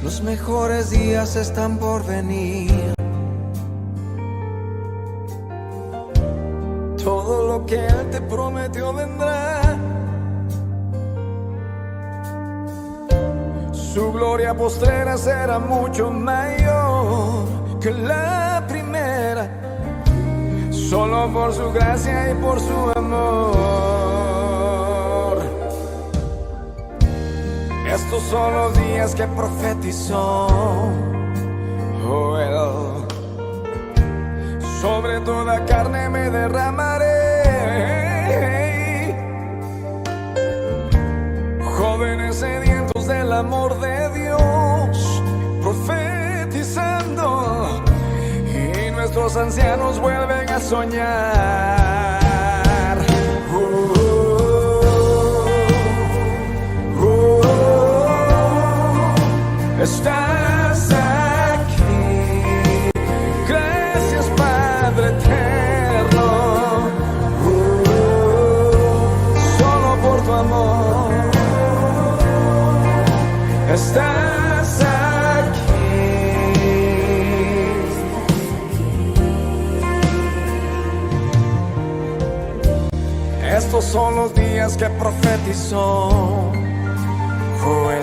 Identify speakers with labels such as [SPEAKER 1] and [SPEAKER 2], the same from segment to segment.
[SPEAKER 1] los mejores días están por venir. Todo lo que Él te prometió vendrá. Su gloria postrera será mucho mayor que la primera, solo por su gracia y por su amor. Estos son los días que profetizó Joel. Sobre toda carne me derramaré. Jóvenes sedientos del amor de Dios, profetizando, y nuestros ancianos vuelven a soñar. Estás aquí, gracias Padre eterno, solo por tu amor. Estás aquí. Estos son los días que profetizó Joel.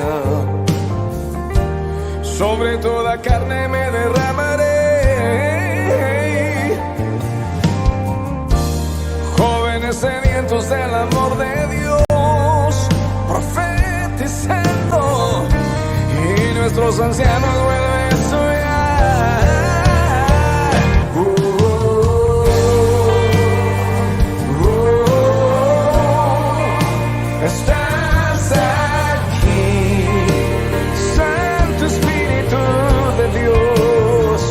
[SPEAKER 1] Sobre toda carne me derramaré. Jóvenes sedientos del amor de Dios, profetizando, y nuestros ancianos vuelven a soñar. Estás aquí, Santo Espíritu de Dios.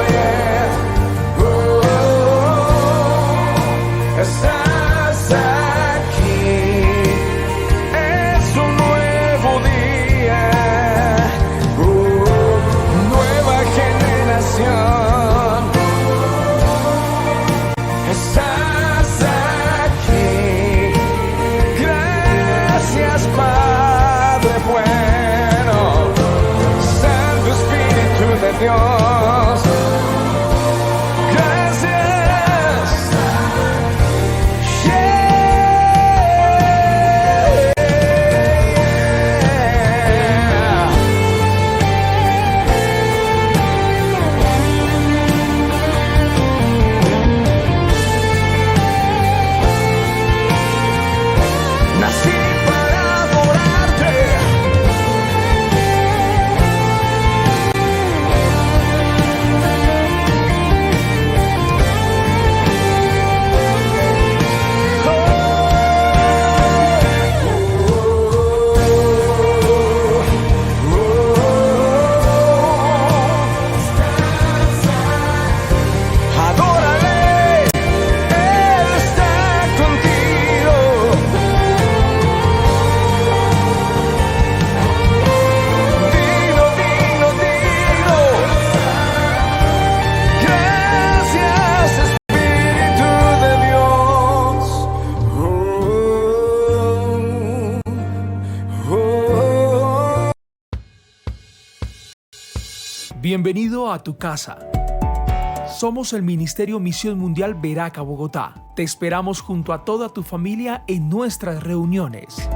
[SPEAKER 1] Yeah. Estás aquí. Es un nuevo día, nueva generación. Estás aquí. Gracias, Padre bueno, Santo Espíritu de Dios. Gracias. Nací para adorarte. Adórale, Él está contigo. Dilo, dilo, dilo. Gracias, Espíritu de Dios.
[SPEAKER 2] Bienvenido a tu casa. Somos el Ministerio Misión Mundial Veraca Bogotá. Te esperamos junto a toda tu familia en nuestras reuniones.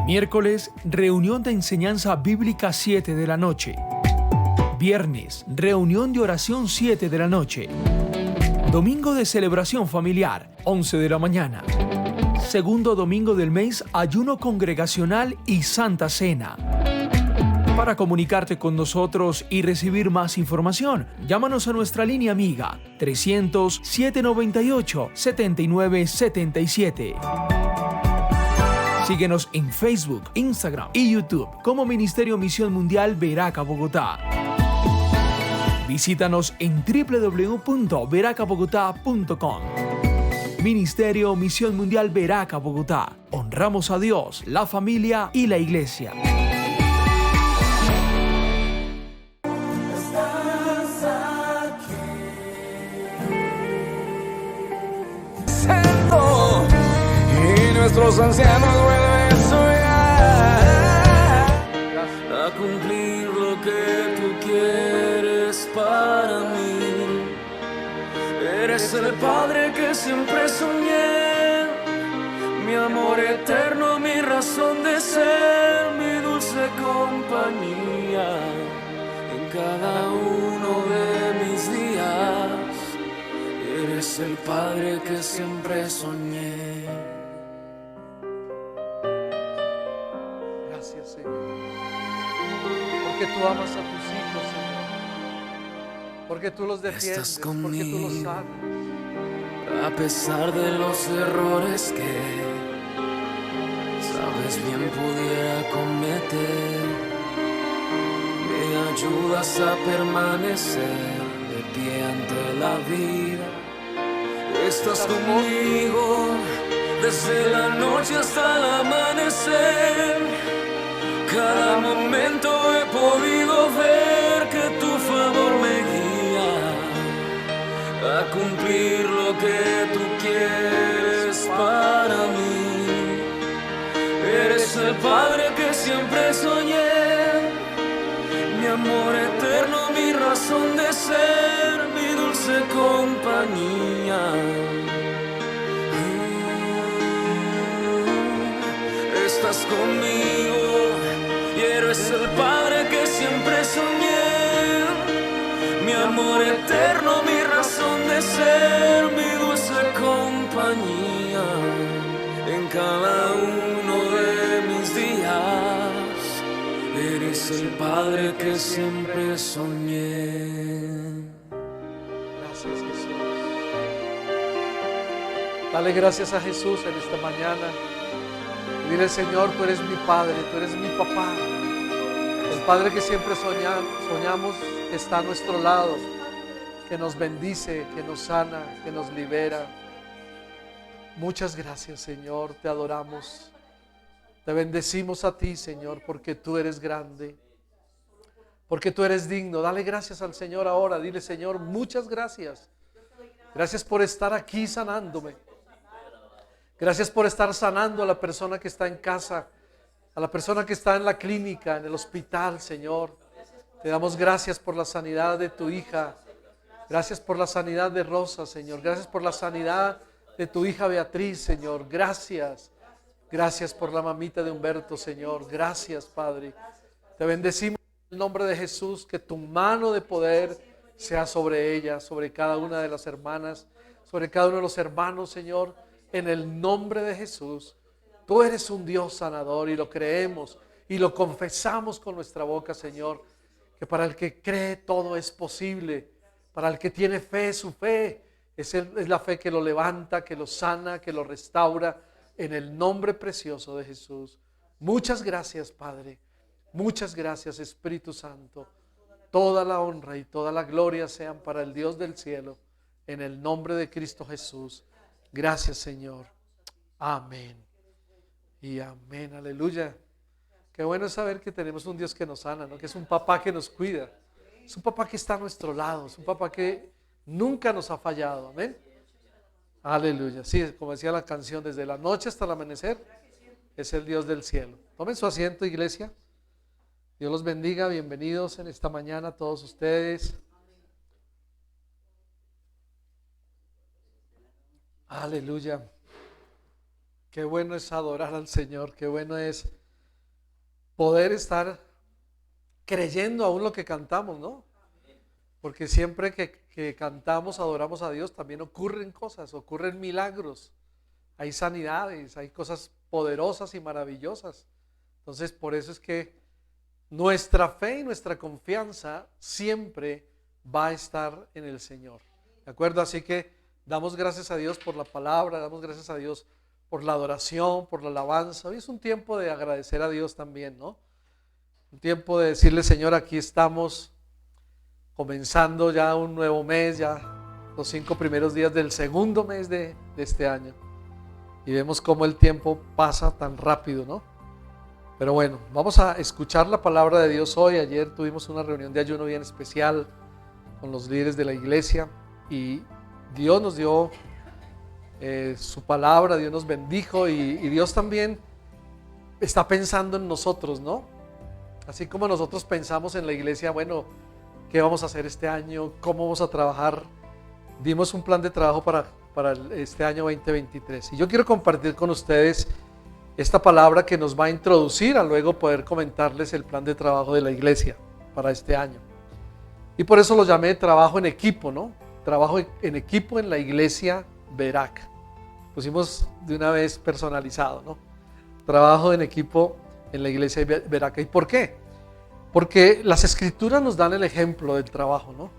[SPEAKER 2] Miércoles, reunión de enseñanza bíblica 7 de la noche. Viernes, reunión de oración 7 de la noche. Domingo de celebración familiar, 11 de la mañana. Segundo domingo del mes, ayuno congregacional y Santa Cena. Para comunicarte con nosotros y recibir más información, llámanos a nuestra línea amiga 300-798-7977. Síguenos en Facebook, Instagram y YouTube como Ministerio Misión Mundial Veraca Bogotá. Visítanos en www.veracabogotá.com. Ministerio Misión Mundial Veraca Bogotá. Honramos a Dios, la familia y la iglesia.
[SPEAKER 1] Santo, y nuestros ancianos vuelven a soñar. cumplir lo que tú quieres para mí. Eres el Padre que siempre soñé, mi amor eterno, mi razón de ser, mi dulce compañía en cada uno de mis días. Eres el Padre que siempre soñé.
[SPEAKER 3] Gracias, Señor, porque tú amas a tus hijos, Señor, porque tú los defiendes, porque tú los sanas.
[SPEAKER 1] A pesar de los errores que sabes bien pudiera cometer, me ayudas a permanecer de pie ante la vida. Estás conmigo desde la noche hasta el amanecer. Cada momento he podido ver que tu favor me guía a cumplir lo que tú quieres para mí. Eres el Padre que siempre soñé, mi amor eterno, mi razón de ser, mi dulce compañía. Estás conmigo y eres el Padre que siempre soñé, mi amor eterno, mi razón de ser, mi dulce compañía en cada uno de mis días. Eres el Padre que siempre soñé.
[SPEAKER 3] Gracias, Jesús. Dale gracias a Jesús en esta mañana. Dile, Señor, tú eres mi Padre, tú eres mi papá. El Padre que siempre soñamos, que está a nuestro lado, que nos bendice, que nos sana, que nos libera. Muchas gracias, Señor, te adoramos. Te bendecimos a ti, Señor, porque tú eres grande, porque tú eres digno. Dale gracias al Señor ahora. Dile, Señor, muchas gracias. Gracias por estar aquí sanándome. Gracias por estar sanando a la persona que está en casa, a la persona que está en la clínica, en el hospital, Señor. Te damos gracias por la sanidad de tu hija. Gracias por la sanidad de Rosa, Señor. Gracias por la sanidad de tu hija Beatriz, Señor. Gracias. Gracias por la mamita de Humberto, Señor. Gracias, Padre. Te bendecimos en el nombre de Jesús, que tu mano de poder sea sobre ella, sobre cada una de las hermanas, sobre cada uno de los hermanos, Señor. En el nombre de Jesús, tú eres un Dios sanador y lo creemos y lo confesamos con nuestra boca, Señor, que para el que cree todo es posible, para el que tiene fe, su fe es la fe que lo levanta, que lo sana, que lo restaura, en el nombre precioso de Jesús. Muchas gracias, Padre, muchas gracias, Espíritu Santo. Toda la honra y toda la gloria sean para el Dios del cielo, en el nombre de Cristo Jesús. Gracias, Señor. Amén. Y amén. Aleluya. Qué bueno saber que tenemos un Dios que nos sana, ¿no? Que es un papá que nos cuida. Es un papá que está a nuestro lado. Es un papá que nunca nos ha fallado. Amén. Aleluya. Sí, como decía la canción, desde la noche hasta el amanecer es el Dios del cielo. Tomen su asiento, iglesia. Dios los bendiga. Bienvenidos en esta mañana todos ustedes. Aleluya. Qué bueno es adorar al Señor, qué bueno es poder estar creyendo aún lo que cantamos, ¿no? Porque siempre que cantamos, adoramos a Dios, también ocurren cosas, ocurren milagros, hay sanidades, hay cosas poderosas y maravillosas. Entonces, por eso es que nuestra fe y nuestra confianza siempre va a estar en el Señor, ¿de acuerdo? Así que damos gracias a Dios por la palabra, damos gracias a Dios por la adoración, por la alabanza. Hoy es un tiempo de agradecer a Dios también, ¿no? Un tiempo de decirle, Señor, aquí estamos comenzando ya un nuevo mes, ya los 5 primeros días del segundo mes de este año. Y vemos cómo el tiempo pasa tan rápido, ¿no? Pero bueno, vamos a escuchar la palabra de Dios hoy. Ayer tuvimos una reunión de ayuno bien especial con los líderes de la iglesia y Dios nos dio su palabra, Dios nos bendijo y Dios también está pensando en nosotros, ¿no? Así como nosotros pensamos en la iglesia, bueno, ¿qué vamos a hacer este año? ¿Cómo vamos a trabajar? Dimos un plan de trabajo para este año 2023. Y yo quiero compartir con ustedes esta palabra que nos va a introducir a luego poder comentarles el plan de trabajo de la iglesia para este año. Y por eso lo llamé trabajo en equipo, ¿no? Trabajo en equipo en la iglesia Verac. Pusimos de una vez personalizado, ¿no? Trabajo en equipo en la iglesia Verac. ¿Y por qué? Porque las escrituras nos dan el ejemplo del trabajo, ¿no?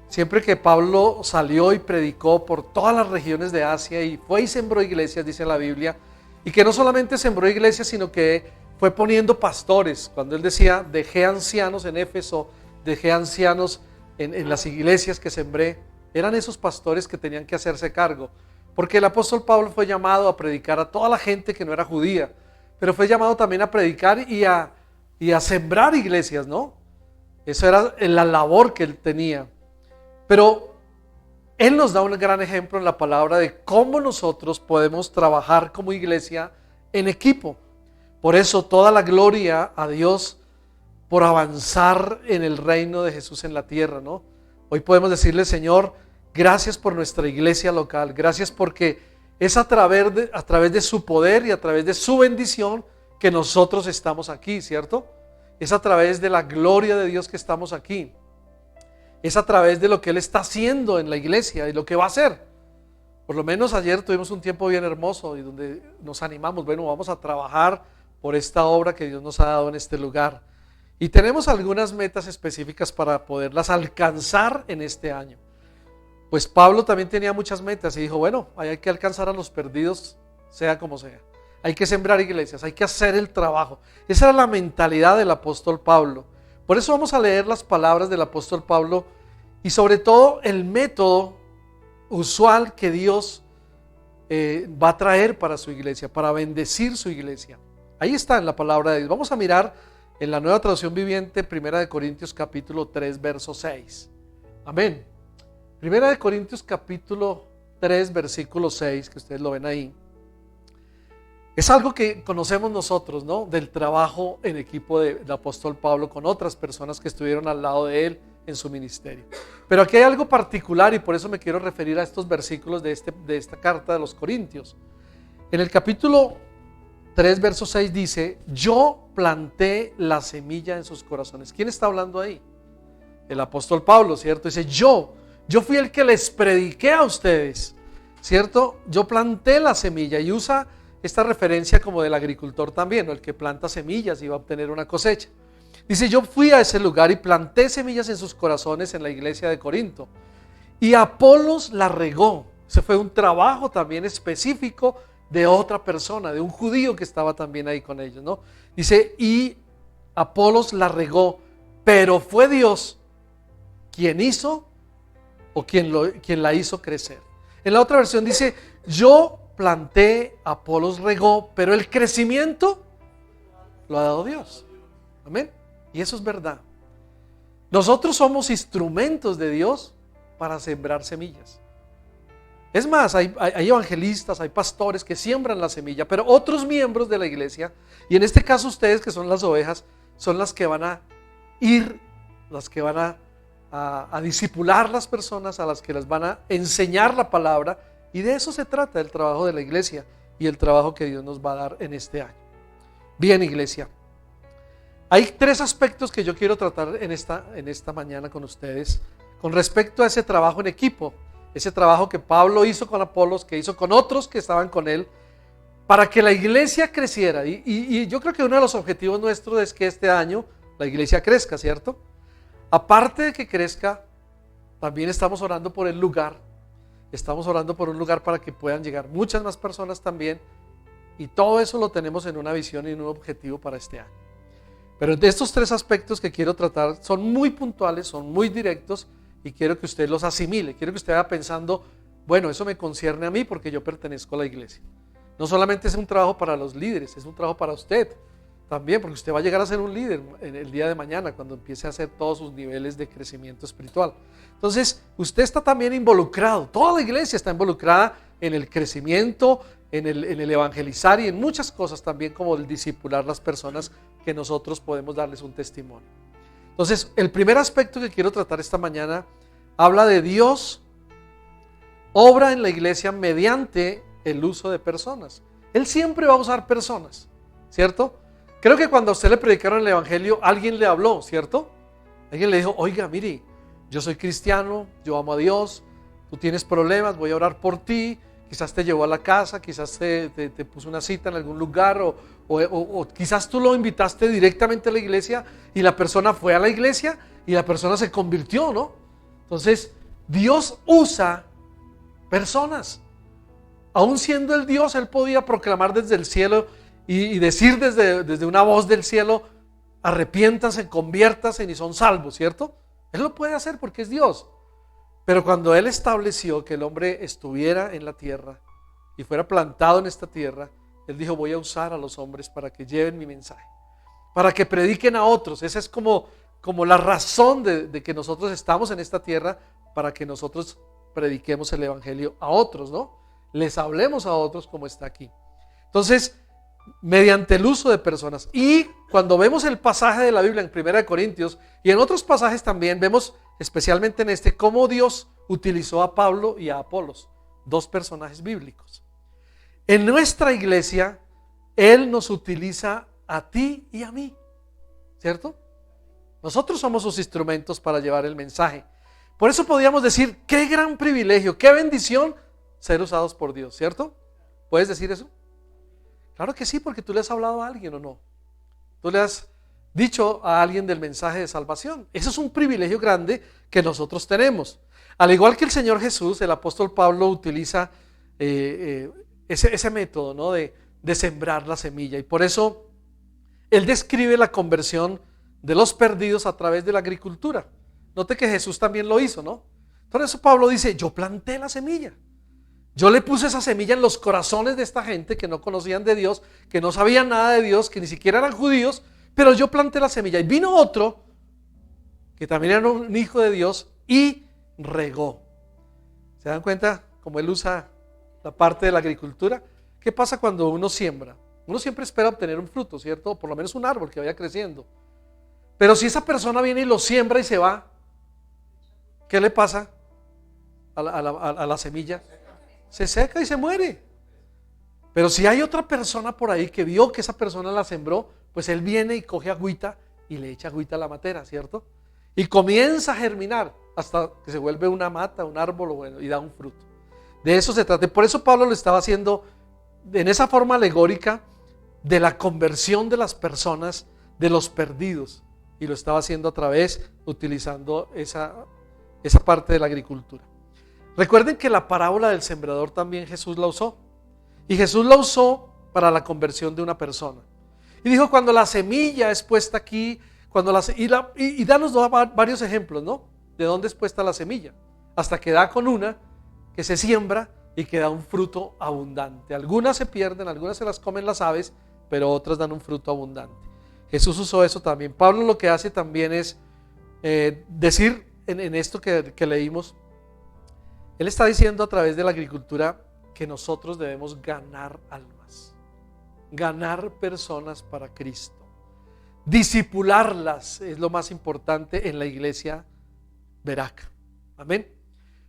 [SPEAKER 3] Siempre que Pablo salió y predicó por todas las regiones de Asia y fue y sembró iglesias, dice la Biblia, y que no solamente sembró iglesias, sino que fue poniendo pastores. Cuando él decía, dejé ancianos en Éfeso, dejé ancianos en las iglesias que sembré, eran esos pastores que tenían que hacerse cargo. Porque el apóstol Pablo fue llamado a predicar a toda la gente que no era judía, pero fue llamado también a predicar y a sembrar iglesias, ¿no? Eso era la labor que él tenía. Pero él nos da un gran ejemplo en la palabra de cómo nosotros podemos trabajar como iglesia en equipo. Por eso toda la gloria a Dios por avanzar en el reino de Jesús en la tierra, ¿no? Hoy podemos decirle, Señor, gracias por nuestra iglesia local, gracias porque es a través de su poder y a través de su bendición que nosotros estamos aquí, ¿cierto? Es a través de la gloria de Dios que estamos aquí. Es a través de lo que Él está haciendo en la iglesia y lo que va a hacer. Por lo menos ayer tuvimos un tiempo bien hermoso y donde nos animamos, bueno, vamos a trabajar por esta obra que Dios nos ha dado en este lugar. Y tenemos algunas metas específicas para poderlas alcanzar en este año. Pues Pablo también tenía muchas metas y dijo, bueno, hay que alcanzar a los perdidos, sea como sea. Hay que sembrar iglesias, hay que hacer el trabajo. Esa era la mentalidad del apóstol Pablo. Por eso vamos a leer las palabras del apóstol Pablo y sobre todo el método usual que Dios va a traer para su iglesia, para bendecir su iglesia. Ahí está en la palabra de Dios. Vamos a mirar en la Nueva Traducción Viviente, 1 Corintios capítulo 3, verso 6. Amén. 1 Corintios capítulo 3, versículo 6, que ustedes lo ven ahí. Es algo que conocemos nosotros, ¿no? Del trabajo en equipo del apóstol Pablo con otras personas que estuvieron al lado de él en su ministerio. Pero aquí hay algo particular y por eso me quiero referir a estos versículos de esta carta de los Corintios. En el capítulo 3, verso 6 dice, yo planté la semilla en sus corazones. ¿Quién está hablando ahí? El apóstol Pablo, ¿cierto? Dice, yo fui el que les prediqué a ustedes, ¿cierto? Yo planté la semilla y usa esta referencia como del agricultor también, ¿no? El que planta semillas y va a obtener una cosecha. Dice, yo fui a ese lugar y planté semillas en sus corazones en la iglesia de Corinto. Y Apolos la regó. Ese fue un trabajo también específico de otra persona, de un judío que estaba también ahí con ellos, ¿no? Dice, y Apolos la regó, pero fue Dios quien hizo o quien la hizo crecer. En la otra versión dice, yo planté, Apolos regó, pero el crecimiento lo ha dado Dios. Amén. Y eso es verdad. Nosotros somos instrumentos de Dios para sembrar semillas. Es más, hay evangelistas, hay pastores que siembran la semilla, pero otros miembros de la iglesia, y en este caso ustedes que son las ovejas, son las que van a ir, las que van a discipular las personas, a las que les van a enseñar la palabra. Y de eso se trata el trabajo de la iglesia y el trabajo que Dios nos va a dar en este año. Bien, iglesia, hay 3 aspectos que yo quiero tratar en esta mañana con ustedes con respecto a ese trabajo en equipo, ese trabajo que Pablo hizo con Apolos, que hizo con otros que estaban con él, para que la iglesia creciera. Y yo creo que uno de los objetivos nuestros es que este año la iglesia crezca, ¿cierto? Aparte de que crezca, también estamos orando por el lugar. Estamos orando por un lugar para que puedan llegar muchas más personas también. Y todo eso lo tenemos en una visión y en un objetivo para este año. Pero de estos 3 aspectos que quiero tratar son muy puntuales, son muy directos y quiero que usted los asimile. Quiero que usted vaya pensando, bueno, eso me concierne a mí porque yo pertenezco a la iglesia. No solamente es un trabajo para los líderes, es un trabajo para usted también, porque usted va a llegar a ser un líder en el día de mañana cuando empiece a hacer todos sus niveles de crecimiento espiritual. Entonces, usted está también involucrado, toda la iglesia está involucrada en el crecimiento, en el evangelizar y en muchas cosas también, como el discipular las personas que nosotros podemos darles un testimonio. Entonces, el primer aspecto que quiero tratar esta mañana habla de Dios obra en la iglesia mediante el uso de personas. Él siempre va a usar personas, ¿cierto? Creo que cuando a usted le predicaron el evangelio, alguien le habló, ¿cierto? Alguien le dijo, oiga, mire, yo soy cristiano, yo amo a Dios, tú tienes problemas, voy a orar por ti. Quizás te llevó a la casa, quizás te puso una cita en algún lugar o quizás tú lo invitaste directamente a la iglesia y la persona fue a la iglesia y la persona se convirtió, ¿no? Entonces, Dios usa personas. Aún siendo el Dios, Él podía proclamar desde el cielo y decir desde una voz del cielo, arrepiéntanse, conviértanse y son salvos, ¿cierto? Él lo puede hacer porque es Dios. Pero cuando Él estableció que el hombre estuviera en la tierra y fuera plantado en esta tierra, Él dijo, voy a usar a los hombres para que lleven mi mensaje, para que prediquen a otros. Esa es como la razón de que nosotros estamos en esta tierra, para que nosotros prediquemos el evangelio a otros, ¿no? Les hablemos a otros como está aquí. Entonces, mediante el uso de personas. Y cuando vemos el pasaje de la Biblia en 1 Corintios y en otros pasajes también, vemos especialmente en este, cómo Dios utilizó a Pablo y a Apolos, dos personajes bíblicos. En nuestra iglesia, Él nos utiliza a ti y a mí, ¿cierto? Nosotros somos sus instrumentos para llevar el mensaje. Por eso podríamos decir, qué gran privilegio, qué bendición ser usados por Dios, ¿cierto? ¿Puedes decir eso? Claro que sí, porque tú le has hablado a alguien o no. Tú le has dicho a alguien del mensaje de salvación. Eso es un privilegio grande que nosotros tenemos. Al igual que el Señor Jesús, el apóstol Pablo utiliza ese método, ¿no? de sembrar la semilla. Y por eso él describe la conversión de los perdidos a través de la agricultura. Note que Jesús también lo hizo, ¿no? Por eso Pablo dice, yo planté la semilla. Yo le puse esa semilla en los corazones de esta gente que no conocían de Dios, que no sabían nada de Dios, que ni siquiera eran judíos, pero yo planté la semilla. Y vino otro, que también era un hijo de Dios, y regó. ¿Se dan cuenta cómo él usa la parte de la agricultura? ¿Qué pasa cuando uno siembra? Uno siempre espera obtener un fruto, ¿cierto? Por lo menos un árbol que vaya creciendo. Pero si esa persona viene y lo siembra y se va, ¿qué le pasa a la semilla? Se seca y se muere. Pero si hay otra persona por ahí que vio que esa persona la sembró, pues él viene y coge agüita y le echa agüita a la matera, ¿cierto? Y comienza a germinar hasta que se vuelve una mata, un árbol, bueno, y da un fruto. De eso se trata. Por eso Pablo lo estaba haciendo en esa forma alegórica de la conversión de las personas, de los perdidos, y lo estaba haciendo a través, utilizando esa parte de la agricultura. Recuerden que la parábola del sembrador también Jesús la usó. Y Jesús la usó para la conversión de una persona. Y dijo, cuando la semilla es puesta aquí, y danos varios ejemplos, ¿no? De dónde es puesta la semilla. Hasta que da con una que se siembra y que da un fruto abundante. Algunas se pierden, algunas se las comen las aves, pero otras dan un fruto abundante. Jesús usó eso también. Pablo lo que hace también es decir en esto que leímos, él está diciendo a través de la agricultura que nosotros debemos ganar almas, ganar personas para Cristo, discipularlas es lo más importante en la iglesia Veraca. Amén.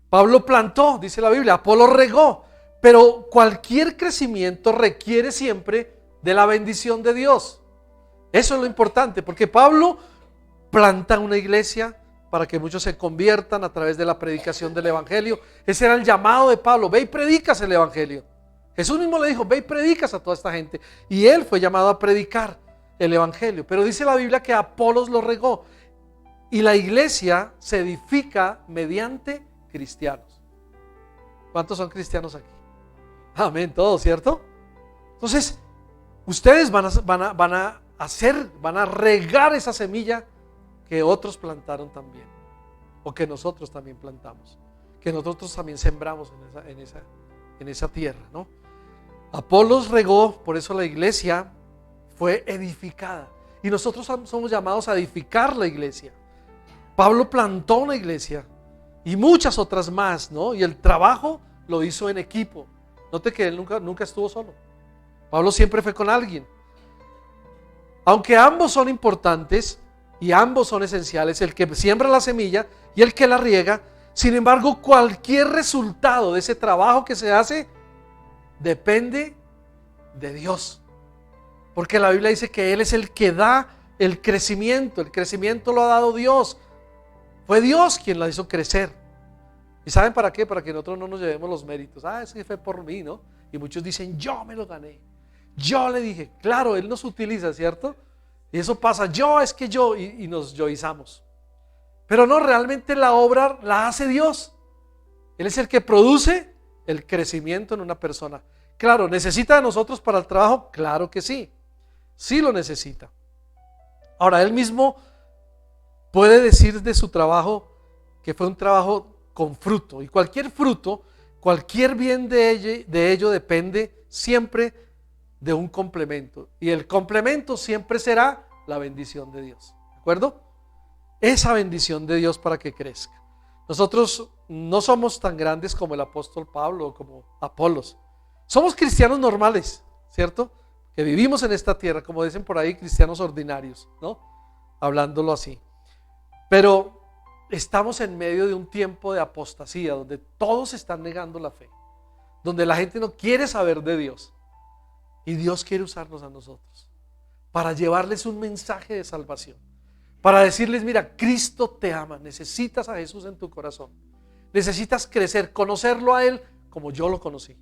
[SPEAKER 3] Pablo plantó, dice la Biblia, Apolo regó, pero cualquier crecimiento requiere siempre de la bendición de Dios. Eso es lo importante, porque Pablo planta una iglesia para que muchos se conviertan a través de la predicación del evangelio. Ese era el llamado de Pablo, ve y predicas el evangelio. Jesús mismo le dijo, ve y predicas a toda esta gente. Y él fue llamado a predicar el evangelio. Pero dice la Biblia que Apolos lo regó. Y la iglesia se edifica mediante cristianos. ¿Cuántos son cristianos aquí? Amén, todos, ¿cierto? Entonces, ustedes van a regar esa semilla que otros plantaron también, o que nosotros también plantamos, que nosotros también sembramos en esa tierra, ¿no? Apolos regó, por eso la iglesia fue edificada, y nosotros somos llamados a edificar la iglesia. Pablo plantó una iglesia y muchas otras más, ¿no? Y el trabajo lo hizo en equipo. Note que él nunca estuvo solo. Pablo siempre fue con alguien. Aunque ambos son importantes y ambos son esenciales, el que siembra la semilla y el que la riega, sin embargo, cualquier resultado de ese trabajo que se hace depende de Dios. Porque la Biblia dice que Él es el que da el crecimiento lo ha dado Dios. Fue Dios quien la hizo crecer. ¿Y saben para qué? Para que nosotros no nos llevemos los méritos. Es que fue por mí, ¿no? Y muchos dicen, yo me lo gané. Yo le dije, claro, Él nos utiliza, ¿cierto? Y eso pasa, y nos yoizamos. Pero no, realmente la obra la hace Dios. Él es el que produce el crecimiento en una persona. Claro, ¿necesita de nosotros para el trabajo? Claro que sí. Sí lo necesita. Ahora, Él mismo puede decir de su trabajo que fue un trabajo con fruto. Y cualquier fruto, cualquier bien de ello depende siempre de un complemento. Y el complemento siempre será la bendición de Dios. ¿De acuerdo? Esa bendición de Dios para que crezca. Nosotros no somos tan grandes como el apóstol Pablo o como Apolos. Somos cristianos normales, ¿cierto? Que vivimos en esta tierra, como dicen por ahí, cristianos ordinarios, ¿no? Hablándolo así. Pero estamos en medio de un tiempo de apostasía, donde todos están negando la fe, donde la gente no quiere saber de Dios. Y Dios quiere usarnos a nosotros para llevarles un mensaje de salvación. Para decirles, mira, Cristo te ama, necesitas a Jesús en tu corazón. Necesitas crecer, conocerlo a Él como yo lo conocí.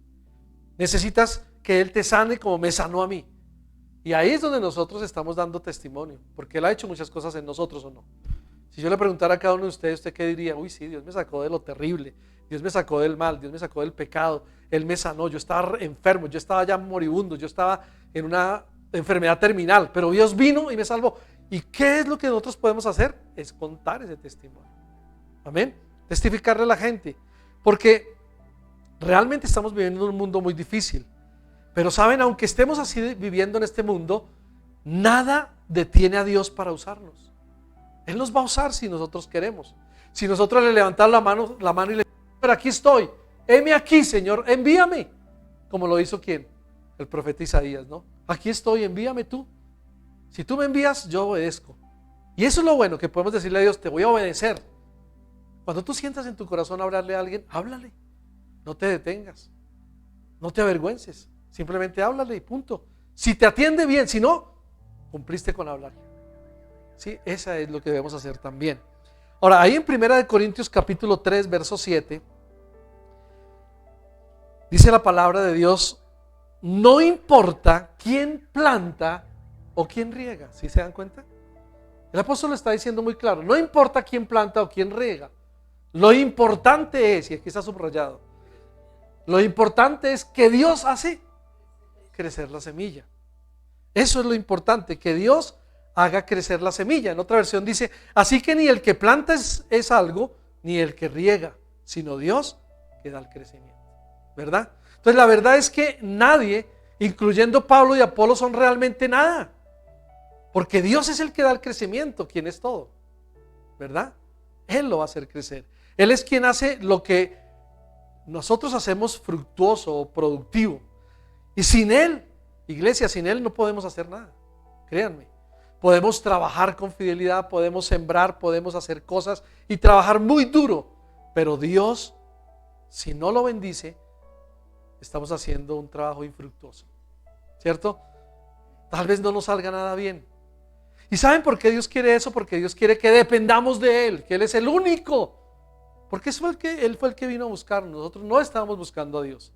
[SPEAKER 3] Necesitas que Él te sane como me sanó a mí. Y ahí es donde nosotros estamos dando testimonio, porque Él ha hecho muchas cosas en nosotros, ¿o no? Si yo le preguntara a cada uno de ustedes, ¿usted qué diría? Uy, sí, Dios me sacó de lo terrible, Dios me sacó del mal, Dios me sacó del pecado, Él me sanó, yo estaba enfermo, yo estaba ya moribundo, yo estaba en una enfermedad terminal, pero Dios vino y me salvó. ¿Y qué es lo que nosotros podemos hacer? Es contar ese testimonio. Amén. Testificarle a la gente. Porque realmente estamos viviendo en un mundo muy difícil. Pero saben, aunque estemos así viviendo en este mundo, nada detiene a Dios para usarnos. Él nos va a usar si nosotros queremos. Si nosotros le levantamos la mano y le decimos, pero aquí estoy, heme aquí, Señor, envíame. Como lo hizo ¿quién? El profeta Isaías, ¿no? Aquí estoy, envíame tú. Si tú me envías, yo obedezco. Y eso es lo bueno, que podemos decirle a Dios, te voy a obedecer. Cuando tú sientas en tu corazón hablarle a alguien, háblale. No te detengas. No te avergüences. Simplemente háblale y punto. Si te atiende bien, si no, cumpliste con hablarle. Sí, esa es lo que debemos hacer también. Ahora, ahí en 1 Corintios capítulo 3, verso 7, dice la palabra de Dios, no importa quién planta o quién riega. ¿Sí se dan cuenta? El apóstol está diciendo muy claro, no importa quién planta o quién riega. Lo importante es, y aquí está subrayado, lo importante es que Dios hace crecer la semilla. Eso es lo importante, que Dios haga crecer la semilla. En otra versión dice, así que ni el que planta es algo, ni el que riega, sino Dios que da el crecimiento. ¿Verdad? Entonces la verdad es que nadie, incluyendo Pablo y Apolo, son realmente nada. Porque Dios es el que da el crecimiento, quien es todo. ¿Verdad? Él lo va a hacer crecer. Él es quien hace lo que nosotros hacemos fructuoso o productivo. Y sin Él, iglesia, sin Él no podemos hacer nada. Créanme. Podemos trabajar con fidelidad, podemos sembrar, podemos hacer cosas y trabajar muy duro. Pero Dios, si no lo bendice, estamos haciendo un trabajo infructuoso. ¿Cierto? Tal vez no nos salga nada bien. ¿Y saben por qué Dios quiere eso? Porque Dios quiere que dependamos de Él, que Él es el único. Porque Él fue el que vino a buscarnos. Nosotros no estábamos buscando a Dios.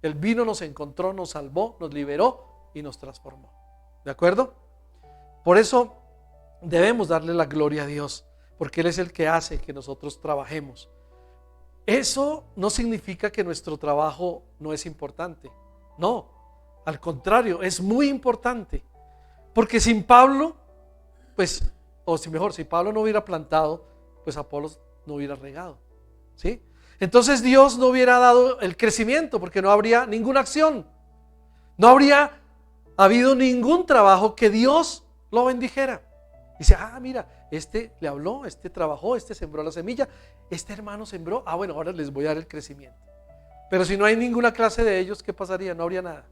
[SPEAKER 3] Él vino, nos encontró, nos salvó, nos liberó y nos transformó. ¿De acuerdo? Por eso debemos darle la gloria a Dios, porque Él es el que hace que nosotros trabajemos. Eso no significa que nuestro trabajo no es importante. No, al contrario, es muy importante. Porque sin Pablo, pues, si Pablo no hubiera plantado, pues Apolos no hubiera regado. ¿Sí? Entonces Dios no hubiera dado el crecimiento, porque no habría ninguna acción. No habría habido ningún trabajo que Dios lo bendijera. Dice, mira, este le habló, este trabajó, este sembró la semilla, este hermano sembró, bueno, ahora les voy a dar el crecimiento. Pero si no hay ninguna clase de ellos, ¿qué pasaría? No habría nada.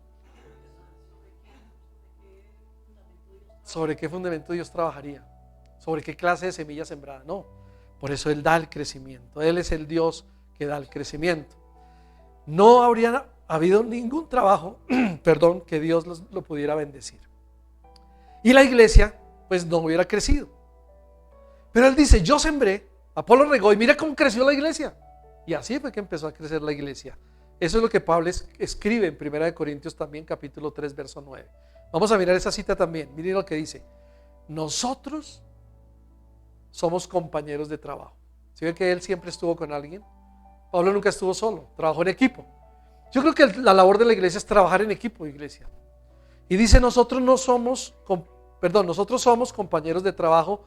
[SPEAKER 3] ¿sobre qué fundamento Dios trabajaría? ¿Sobre qué clase de semilla sembrada? No, por eso Él da el crecimiento. Él es el Dios que da el crecimiento. No habría habido ningún trabajo, perdón, que Dios lo pudiera bendecir. Y la iglesia, pues no hubiera crecido. Pero Él dice, yo sembré, Apolo regó y mira cómo creció la iglesia. Y así fue que empezó a crecer la iglesia. Eso es lo que Pablo escribe en 1 Corintios también, capítulo 3, verso 9. Vamos a mirar esa cita también. Miren lo que dice. Nosotros somos compañeros de trabajo. ¿Sí ven que él siempre estuvo con alguien? Pablo nunca estuvo solo, trabajó en equipo. Yo creo que la labor de la iglesia es trabajar en equipo, iglesia. Y dice, nosotros somos compañeros de trabajo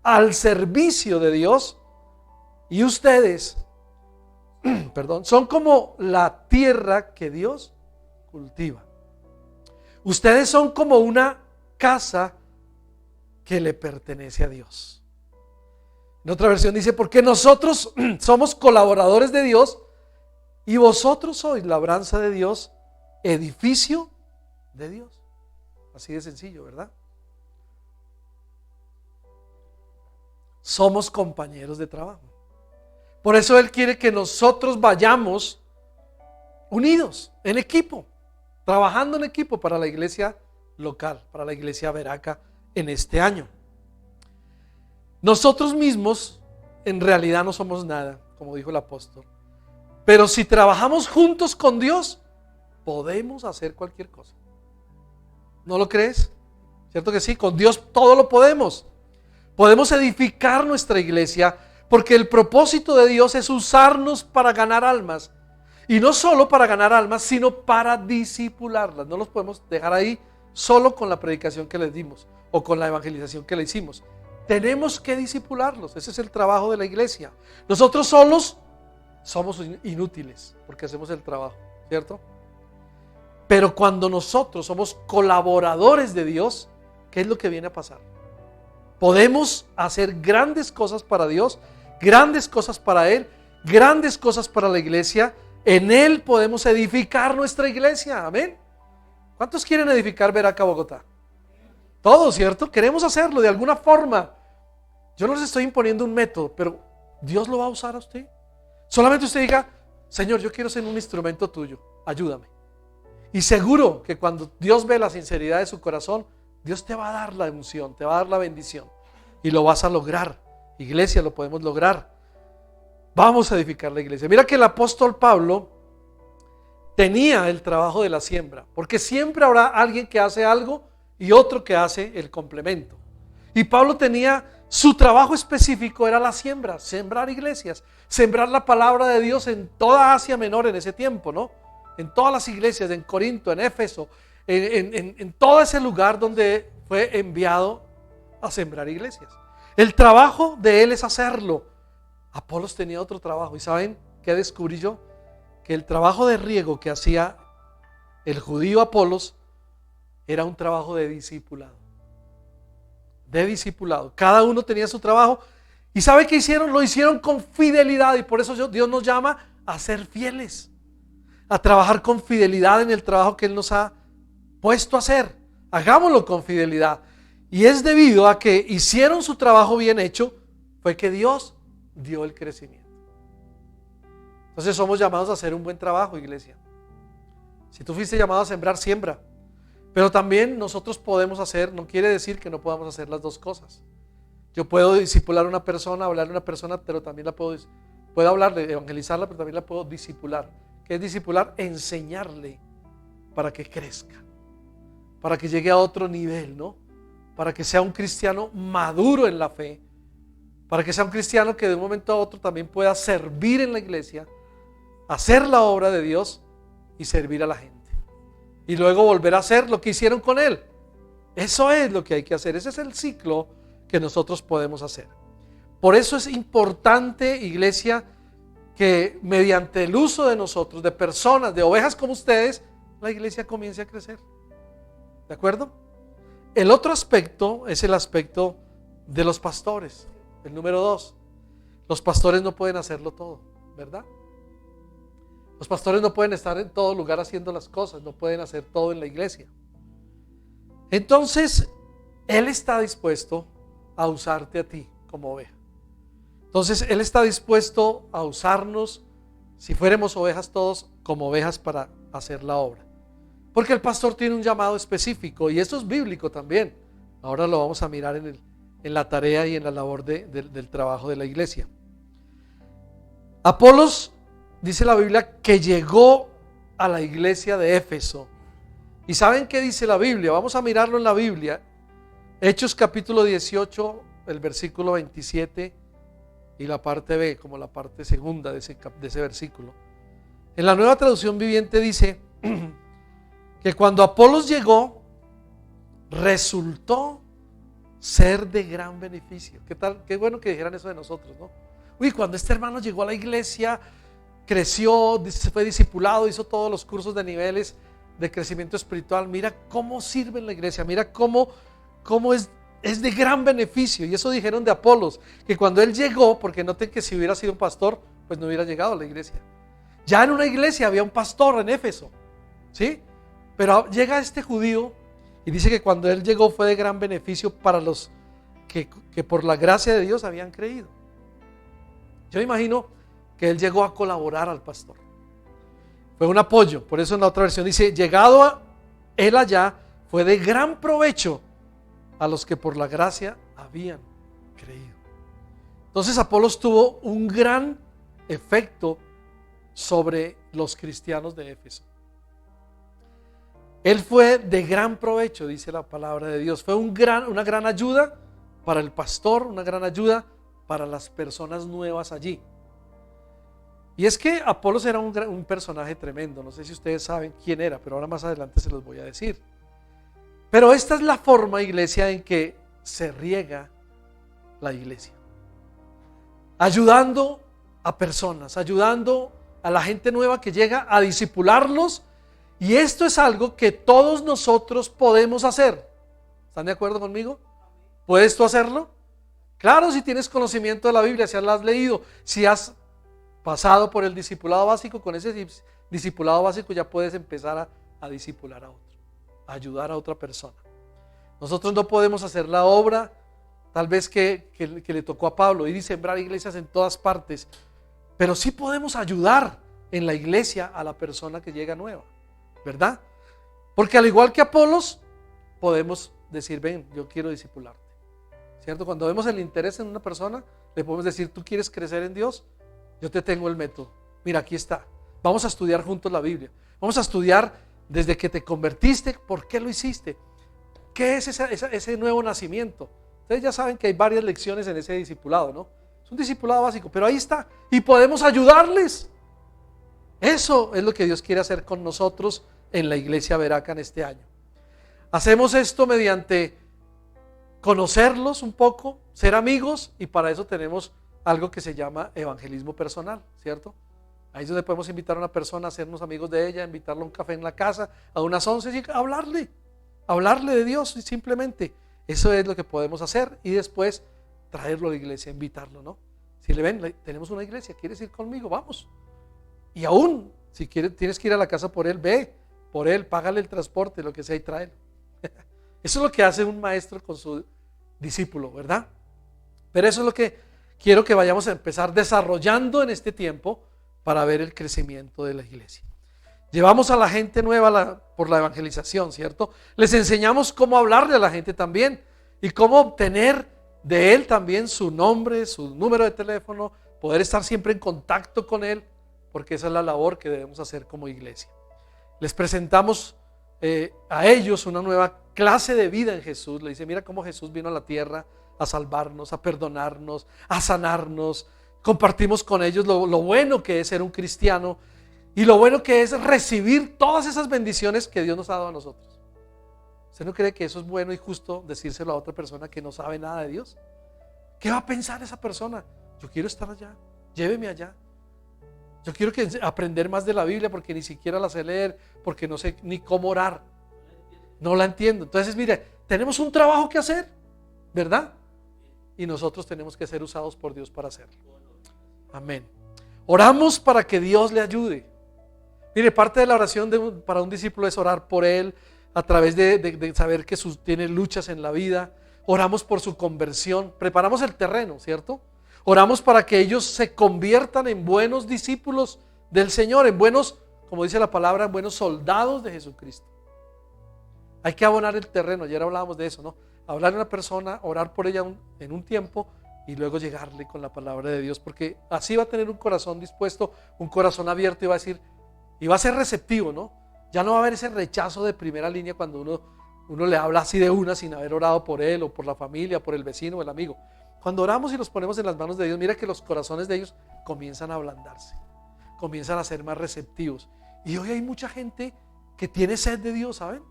[SPEAKER 3] al servicio de Dios, y ustedes, son como la tierra que Dios cultiva. Ustedes son como una casa que le pertenece a Dios. En otra versión dice, porque nosotros somos colaboradores de Dios y vosotros sois labranza de Dios, edificio de Dios. Así de sencillo, ¿verdad? Somos compañeros de trabajo. Por eso Él quiere que nosotros vayamos unidos, en equipo, trabajando en equipo para la iglesia local, para la iglesia Veraca en este año. Nosotros mismos en realidad no somos nada, como dijo el apóstol. Pero si trabajamos juntos con Dios, podemos hacer cualquier cosa. ¿No lo crees? ¿Cierto que sí? Con Dios todo lo podemos. Podemos edificar nuestra iglesia porque el propósito de Dios es usarnos para ganar almas. Y no solo para ganar almas, sino para discipularlas. No los podemos dejar ahí solo con la predicación que les dimos o con la evangelización que le hicimos. Tenemos que discipularlos. Ese es el trabajo de la iglesia. Nosotros solos somos inútiles porque hacemos el trabajo, ¿cierto? Pero cuando nosotros somos colaboradores de Dios, ¿qué es lo que viene a pasar? Podemos hacer grandes cosas para Dios, grandes cosas para Él, grandes cosas para la iglesia. En Él podemos edificar nuestra iglesia. Amén. ¿Cuántos quieren edificar Veraca Bogotá? Todos, ¿cierto? Queremos hacerlo de alguna forma. Yo no les estoy imponiendo un método, pero Dios lo va a usar a usted. Solamente usted diga, Señor, yo quiero ser un instrumento tuyo, ayúdame. Y seguro que cuando Dios ve la sinceridad de su corazón, Dios te va a dar la unción, te va a dar la bendición. Y lo vas a lograr. Iglesia, lo podemos lograr. Vamos a edificar la iglesia. Mira que el apóstol Pablo tenía el trabajo de la siembra, porque siempre habrá alguien que hace algo y otro que hace el complemento. Y Pablo tenía su trabajo específico, era la siembra, sembrar iglesias, sembrar la palabra de Dios en toda Asia Menor en ese tiempo, ¿no? En todas las iglesias, en Corinto, en Éfeso, en todo ese lugar donde fue enviado a sembrar iglesias. El trabajo de él es hacerlo. Apolos tenía otro trabajo. ¿Y saben qué descubrí yo? Que el trabajo de riego que hacía el judío Apolos era un trabajo de discipulado. De discipulado. Cada uno tenía su trabajo. ¿Y sabe qué hicieron? Lo hicieron con fidelidad. Y por eso Dios nos llama a ser fieles. A trabajar con fidelidad en el trabajo que Él nos ha puesto a hacer. Hagámoslo con fidelidad. Y es debido a que hicieron su trabajo bien hecho, fue que Dios dio el crecimiento. Entonces somos llamados a hacer un buen trabajo, iglesia. Si tú fuiste llamado a sembrar, siembra. Pero también nosotros podemos hacer, no quiere decir que no podamos hacer las dos cosas. Yo puedo discipular a una persona, hablarle a una persona, pero también la puedo hablarle, evangelizarla, pero también la puedo discipular. ¿Qué es discipular? Enseñarle para que crezca, para que llegue a otro nivel, ¿no? Para que sea un cristiano maduro en la fe, para que sea un cristiano que de un momento a otro también pueda servir en la iglesia, hacer la obra de Dios y servir a la gente. Y luego volver a hacer lo que hicieron con él. Eso es lo que hay que hacer. Ese es el ciclo que nosotros podemos hacer. Por eso es importante, iglesia, que mediante el uso de nosotros, de personas, de ovejas como ustedes, la iglesia comience a crecer. ¿De acuerdo? El otro aspecto es el aspecto de los pastores. El número 2. Los pastores no pueden hacerlo todo, ¿verdad? Los pastores no pueden estar en todo lugar haciendo las cosas, no pueden hacer todo en la iglesia. Entonces, Él está dispuesto a usarte a ti como oveja. Entonces Él está dispuesto a usarnos, si fuéramos ovejas todos, como ovejas para hacer la obra. Porque el pastor tiene un llamado específico, y esto es bíblico también. Ahora lo vamos a mirar en la tarea y en la labor del trabajo de la iglesia. Apolos, dice la Biblia, que llegó a la iglesia de Éfeso. ¿Y saben qué dice la Biblia? Vamos a mirarlo en la Biblia. Hechos capítulo 18, el versículo 27 y la parte B, como la parte segunda de ese versículo. En la Nueva Traducción Viviente dice que cuando Apolos llegó, resultó ser de gran beneficio. ¿Qué tal? Qué bueno que dijeran eso de nosotros, ¿no? Uy, cuando este hermano llegó a la iglesia, creció, se fue discipulado, hizo todos los cursos de niveles de crecimiento espiritual. Mira cómo sirve en la iglesia, mira cómo es de gran beneficio. Y eso dijeron de Apolos, que cuando él llegó, porque noten que si hubiera sido un pastor, pues no hubiera llegado a la iglesia. Ya en una iglesia había un pastor en Éfeso, ¿sí? Pero llega este judío y dice que cuando él llegó fue de gran beneficio para los que por la gracia de Dios habían creído. Yo imagino que él llegó a colaborar al pastor. Fue un apoyo. Por eso en la otra versión dice, llegado a él allá, fue de gran provecho a los que por la gracia habían creído. Entonces Apolos tuvo un gran efecto sobre los cristianos de Éfeso. Él fue de gran provecho, dice la palabra de Dios. Fue una gran ayuda para el pastor, una gran ayuda para las personas nuevas allí. Y es que Apolos era un personaje tremendo. No sé si ustedes saben quién era, pero ahora más adelante se los voy a decir. Pero esta es la forma, iglesia, en que se riega la iglesia. Ayudando a personas, ayudando a la gente nueva que llega, a discipularlos. Y esto es algo que todos nosotros podemos hacer. ¿Están de acuerdo conmigo? ¿Puedes tú hacerlo? Claro, si tienes conocimiento de la Biblia, si la has leído, si has pasado por el discipulado básico, con ese discipulado básico ya puedes empezar a discipular a otro, a ayudar a otra persona. Nosotros no podemos hacer la obra tal vez que le tocó a Pablo, ir y sembrar iglesias en todas partes, pero sí podemos ayudar en la iglesia a la persona que llega nueva, ¿verdad? Porque al igual que Apolos, podemos decir, ven, yo quiero discipularte, ¿cierto? Cuando vemos el interés en una persona, le podemos decir, ¿tú quieres crecer en Dios? Yo te tengo el método, mira, aquí está. Vamos a estudiar juntos la Biblia, vamos a estudiar desde que te convertiste, ¿por qué lo hiciste? ¿Qué es ese nuevo nacimiento? Ustedes ya saben que hay varias lecciones en ese discipulado, ¿no? Es un discipulado básico, pero ahí está, y podemos ayudarles. Eso es lo que Dios quiere hacer con nosotros en la iglesia Veraca en este año. Hacemos esto mediante conocerlos un poco, ser amigos, y para eso tenemos algo que se llama evangelismo personal, ¿cierto? Ahí es donde podemos invitar a una persona a hacernos amigos de ella, invitarla a un café en la casa, a unas 11 y hablarle de Dios simplemente. Eso es lo que podemos hacer y después traerlo a la iglesia, invitarlo, ¿no? Si le ven, tenemos una iglesia, ¿quieres ir conmigo? Vamos. Y aún, si tienes que ir a la casa por él, ve por él, págale el transporte, lo que sea y tráelo. Eso es lo que hace un maestro con su discípulo, ¿verdad? Pero eso es lo que quiero que vayamos a empezar desarrollando en este tiempo para ver el crecimiento de la iglesia. Llevamos a la gente nueva por la evangelización, ¿cierto? Les enseñamos cómo hablarle a la gente también y cómo obtener de él también su nombre, su número de teléfono, poder estar siempre en contacto con él, porque esa es la labor que debemos hacer como iglesia. Les presentamos a ellos una nueva clase de vida en Jesús. Le dice, mira cómo Jesús vino a la tierra a salvarnos, a perdonarnos, a sanarnos. Compartimos con ellos lo bueno que es ser un cristiano y lo bueno que es recibir todas esas bendiciones que Dios nos ha dado a nosotros. ¿Usted no cree que eso es bueno y justo decírselo a otra persona que no sabe nada de Dios? ¿Qué va a pensar esa persona? Yo quiero estar allá, lléveme allá. Yo quiero aprender más de la Biblia porque ni siquiera la sé leer, porque no sé ni cómo orar. No la entiendo. Entonces, mire, tenemos un trabajo que hacer, ¿verdad? Y nosotros tenemos que ser usados por Dios para hacerlo. Amén. Oramos para que Dios le ayude. Mire, parte de la oración para un discípulo es orar por él, a través de saber que tiene luchas en la vida. Oramos por su conversión, preparamos el terreno, ¿cierto? Oramos para que ellos se conviertan en buenos discípulos del Señor, en buenos, como dice la palabra, en buenos soldados de Jesucristo. Hay que abonar el terreno, ayer hablábamos de eso, ¿no? Hablar a una persona, orar por ella en un tiempo y luego llegarle con la palabra de Dios, porque así va a tener un corazón dispuesto, un corazón abierto y va a decir, y va a ser receptivo, ¿no? Ya no va a haber ese rechazo de primera línea cuando uno le habla así de una sin haber orado por él o por la familia, por el vecino o el amigo. Cuando oramos y los ponemos en las manos de Dios, mira que los corazones de ellos comienzan a ablandarse, comienzan a ser más receptivos. Y hoy hay mucha gente que tiene sed de Dios, ¿saben?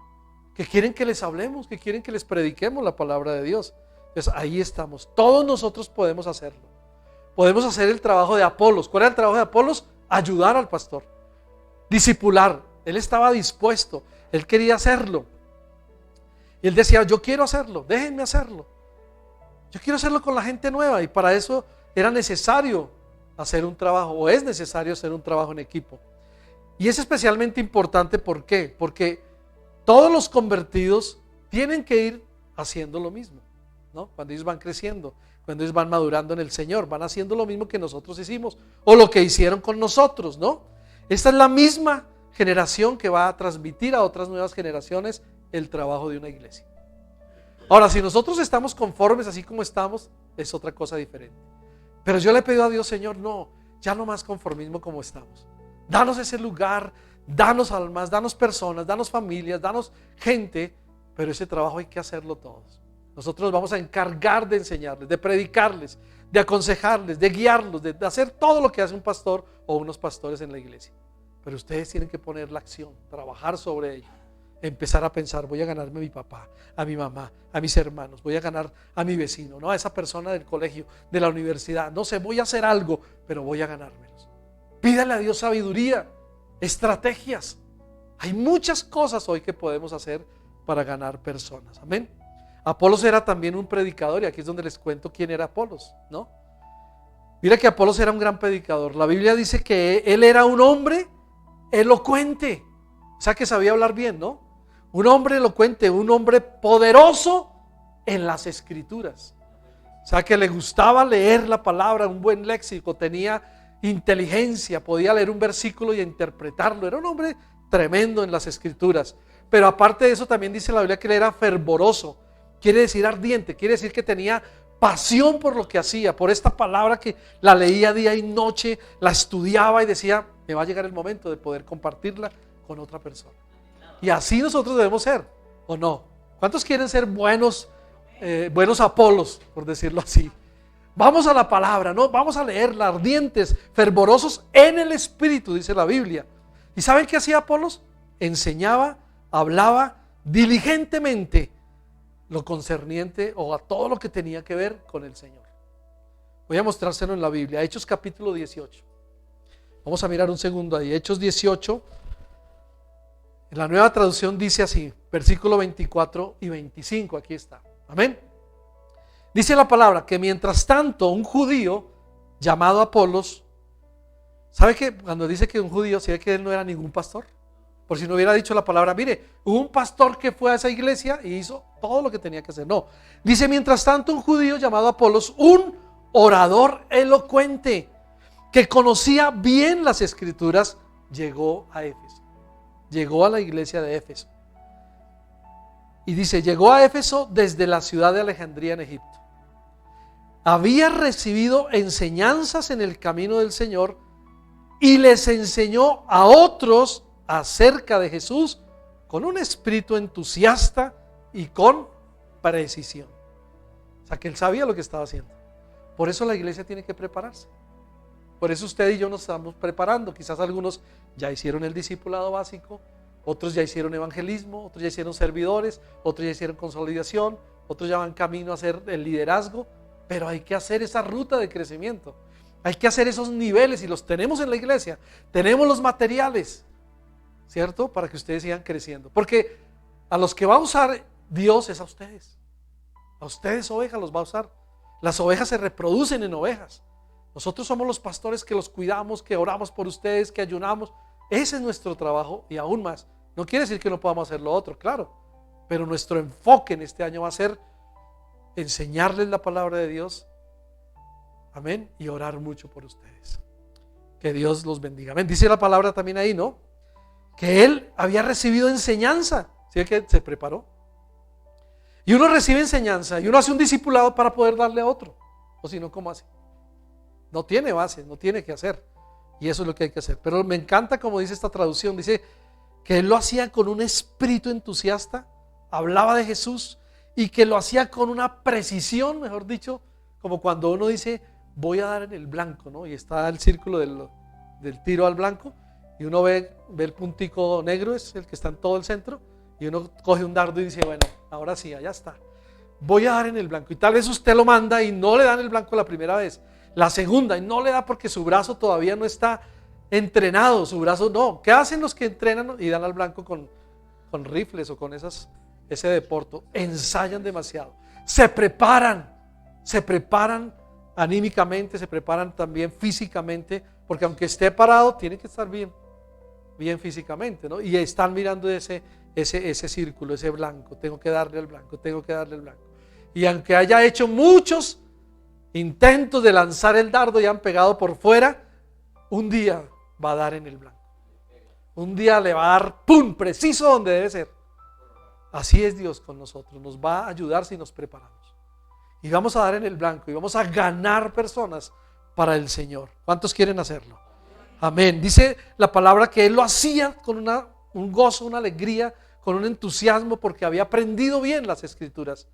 [SPEAKER 3] Que quieren que les hablemos, que quieren que les prediquemos la palabra de Dios. Entonces ahí estamos, todos nosotros podemos hacerlo. Podemos hacer el trabajo de Apolos. ¿Cuál era el trabajo de Apolos? Ayudar al pastor, discipular. Él estaba dispuesto, él quería hacerlo. Y él decía, yo quiero hacerlo, déjenme hacerlo. Yo quiero hacerlo con la gente nueva, y para eso era necesario hacer un trabajo, o es necesario hacer un trabajo en equipo. Y es especialmente importante, ¿por qué? Porque todos los convertidos tienen que ir haciendo lo mismo, ¿no? Cuando ellos van creciendo, cuando ellos van madurando en el Señor, van haciendo lo mismo que nosotros hicimos, o lo que hicieron con nosotros, ¿no? Esta es la misma generación que va a transmitir a otras nuevas generaciones el trabajo de una iglesia. Ahora, si nosotros estamos conformes así como estamos, es otra cosa diferente. Pero yo le he pedido a Dios, Señor, no, ya no más conformismo como estamos. Danos ese lugar, danos almas, danos personas, danos familias, danos gente, pero ese trabajo hay que hacerlo todos. Nosotros nos vamos a encargar de enseñarles, de predicarles, de aconsejarles, de guiarlos, de hacer todo lo que hace un pastor o unos pastores en la iglesia. Pero ustedes tienen que poner la acción, trabajar sobre ello, empezar a pensar, voy a ganarme a mi papá, a mi mamá, a mis hermanos, voy a ganar a mi vecino, ¿no? A esa persona del colegio, de la universidad, no sé, voy a hacer algo, pero voy a ganármelos. Pídale a Dios sabiduría, estrategias. Hay muchas cosas hoy que podemos hacer para ganar personas, amén. Apolos era también un predicador, y aquí es donde les cuento quién era Apolos, ¿no? Mira que Apolos era un gran predicador. La Biblia dice que él era un hombre elocuente, o sea que sabía hablar bien, ¿no? Un hombre elocuente, un hombre poderoso en las escrituras, o sea que le gustaba leer la palabra, un buen léxico, tenía inteligencia, podía leer un versículo y interpretarlo. Era un hombre tremendo en las escrituras. Pero aparte de eso, también dice la Biblia que él era fervoroso, quiere decir ardiente, quiere decir que tenía pasión por lo que hacía, por esta palabra que la leía día y noche, la estudiaba y decía, me va a llegar el momento de poder compartirla con otra persona. Y así nosotros debemos ser, ¿o no? ¿Cuántos quieren ser buenos Apolos, por decirlo así? Vamos a la palabra, ¿no? Vamos a leerla, ardientes, fervorosos en el Espíritu, dice la Biblia. ¿Y saben qué hacía Apolos? Enseñaba, hablaba diligentemente lo concerniente o a todo lo que tenía que ver con el Señor. Voy a mostrárselo en la Biblia, Hechos capítulo 18. Vamos a mirar un segundo ahí, Hechos 18. En la Nueva Traducción dice así, versículo 24 y 25, aquí está. Amén. Dice la palabra que mientras tanto un judío llamado Apolos, ¿sabe que cuando dice que un judío, sabe que él no era ningún pastor? Por si no hubiera dicho la palabra, mire, hubo un pastor que fue a esa iglesia y hizo todo lo que tenía que hacer. No, dice mientras tanto un judío llamado Apolos, un orador elocuente que conocía bien las escrituras, llegó a Éfeso. Llegó a la iglesia de Éfeso. Y dice, llegó a Éfeso desde la ciudad de Alejandría en Egipto. Había recibido enseñanzas en el camino del Señor y les enseñó a otros acerca de Jesús con un espíritu entusiasta y con precisión. O sea que él sabía lo que estaba haciendo. Por eso la iglesia tiene que prepararse. Por eso usted y yo nos estamos preparando. Quizás algunos ya hicieron el discipulado básico, otros ya hicieron evangelismo, otros ya hicieron servidores, otros ya hicieron consolidación, otros ya van camino a hacer el liderazgo. Pero hay que hacer esa ruta de crecimiento. Hay que hacer esos niveles y los tenemos en la iglesia. Tenemos los materiales, ¿cierto? Para que ustedes sigan creciendo. Porque a los que va a usar Dios es a ustedes. A ustedes ovejas los va a usar. Las ovejas se reproducen en ovejas. Nosotros somos los pastores que los cuidamos, que oramos por ustedes, que ayunamos. Ese es nuestro trabajo y aún más No quiere decir que no podamos hacer lo otro, claro, pero nuestro enfoque en este año va a ser enseñarles la palabra de Dios, amén, y orar mucho por ustedes. Que Dios los bendiga, amén. Dice la palabra también ahí, ¿no? Que él había recibido enseñanza, ¿sí? Que se preparó. Y uno recibe enseñanza y uno hace un discipulado para poder darle a otro, o si no, ¿cómo hace? No tiene base, no tiene que hacer, y eso es lo que hay que hacer. Pero me encanta como dice esta traducción, dice que él lo hacía con un espíritu entusiasta, hablaba de Jesús y que lo hacía con una precisión, mejor dicho, como cuando uno dice voy a dar en el blanco, ¿no? Y está el círculo del tiro al blanco y uno ve el puntico negro, es el que está en todo el centro, y uno coge un dardo y dice bueno, ahora sí, allá está, voy a dar en el blanco. Y tal vez usted lo manda y no le dan el blanco la primera vez, la segunda y no le da porque su brazo todavía no está entrenado, su brazo no. ¿Qué hacen los que entrenan y dan al blanco con rifles o con ese deporte? Ensayan demasiado, se preparan anímicamente, se preparan también físicamente, porque aunque esté parado tiene que estar bien físicamente, ¿no? Y están mirando ese círculo, ese blanco, tengo que darle al blanco, tengo que darle al blanco. Y aunque haya hecho muchos intentos de lanzar el dardo y han pegado por fuera, un día va a dar en el blanco. Un día le va a dar ¡pum! Preciso donde debe ser. Así es Dios con nosotros, nos va a ayudar si nos preparamos. Y vamos a dar en el blanco y vamos a ganar personas para el Señor. ¿Cuántos quieren hacerlo? Amén. Dice la palabra que él lo hacía con un gozo, una alegría, con un entusiasmo, porque había aprendido bien las Escrituras.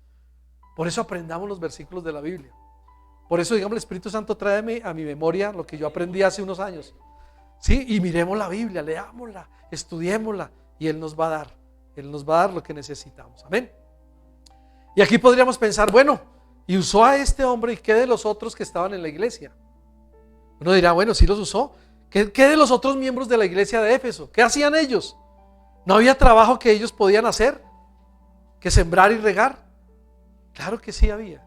[SPEAKER 3] Por eso aprendamos los versículos de la Biblia. Por eso, digamos, el Espíritu Santo trae a mi memoria lo que yo aprendí hace unos años. ¿Sí? Y miremos la Biblia, leámosla, estudiémosla, y Él nos va a dar lo que necesitamos. Amén. Y aquí podríamos pensar, bueno, y usó a este hombre, ¿y qué de los otros que estaban en la iglesia? Uno dirá, bueno, sí los usó. ¿Qué de los otros miembros de la iglesia de Éfeso? ¿Qué hacían ellos? ¿No había trabajo que ellos podían hacer? ¿Que sembrar y regar? Claro que sí había.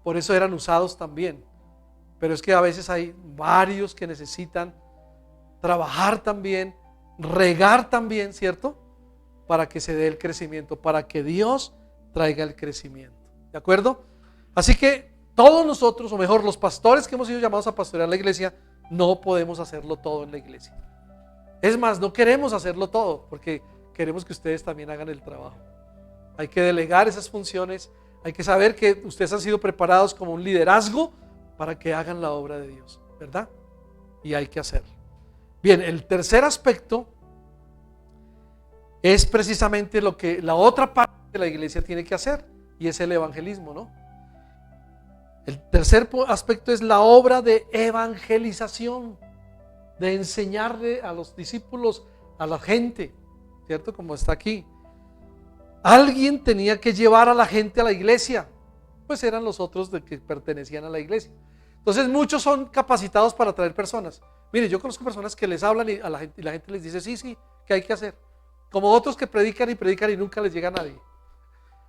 [SPEAKER 3] Por eso eran usados también. Pero es que a veces hay varios que necesitan trabajar también, regar también, ¿cierto? Para que se dé el crecimiento, para que Dios traiga el crecimiento. ¿De acuerdo? Así que todos nosotros, o mejor, los pastores que hemos sido llamados a pastorear la iglesia, no podemos hacerlo todo en la iglesia. Es más, no queremos hacerlo todo, porque queremos que ustedes también hagan el trabajo. Hay que delegar esas funciones, hay que saber que ustedes han sido preparados como un liderazgo para que hagan la obra de Dios, ¿verdad? Y hay que hacerlo. Bien, el tercer aspecto es precisamente lo que la otra parte de la iglesia tiene que hacer, y es el evangelismo, ¿no? El tercer aspecto es la obra de evangelización, de enseñarle a los discípulos, a la gente, ¿cierto? Como está aquí. Alguien tenía que llevar a la gente a la iglesia, pues eran los otros de que pertenecían a la iglesia. Entonces muchos son capacitados para traer personas. Mire, yo conozco personas que les hablan y la gente les dice, sí, ¿qué hay que hacer? Como otros que predican y nunca les llega a nadie.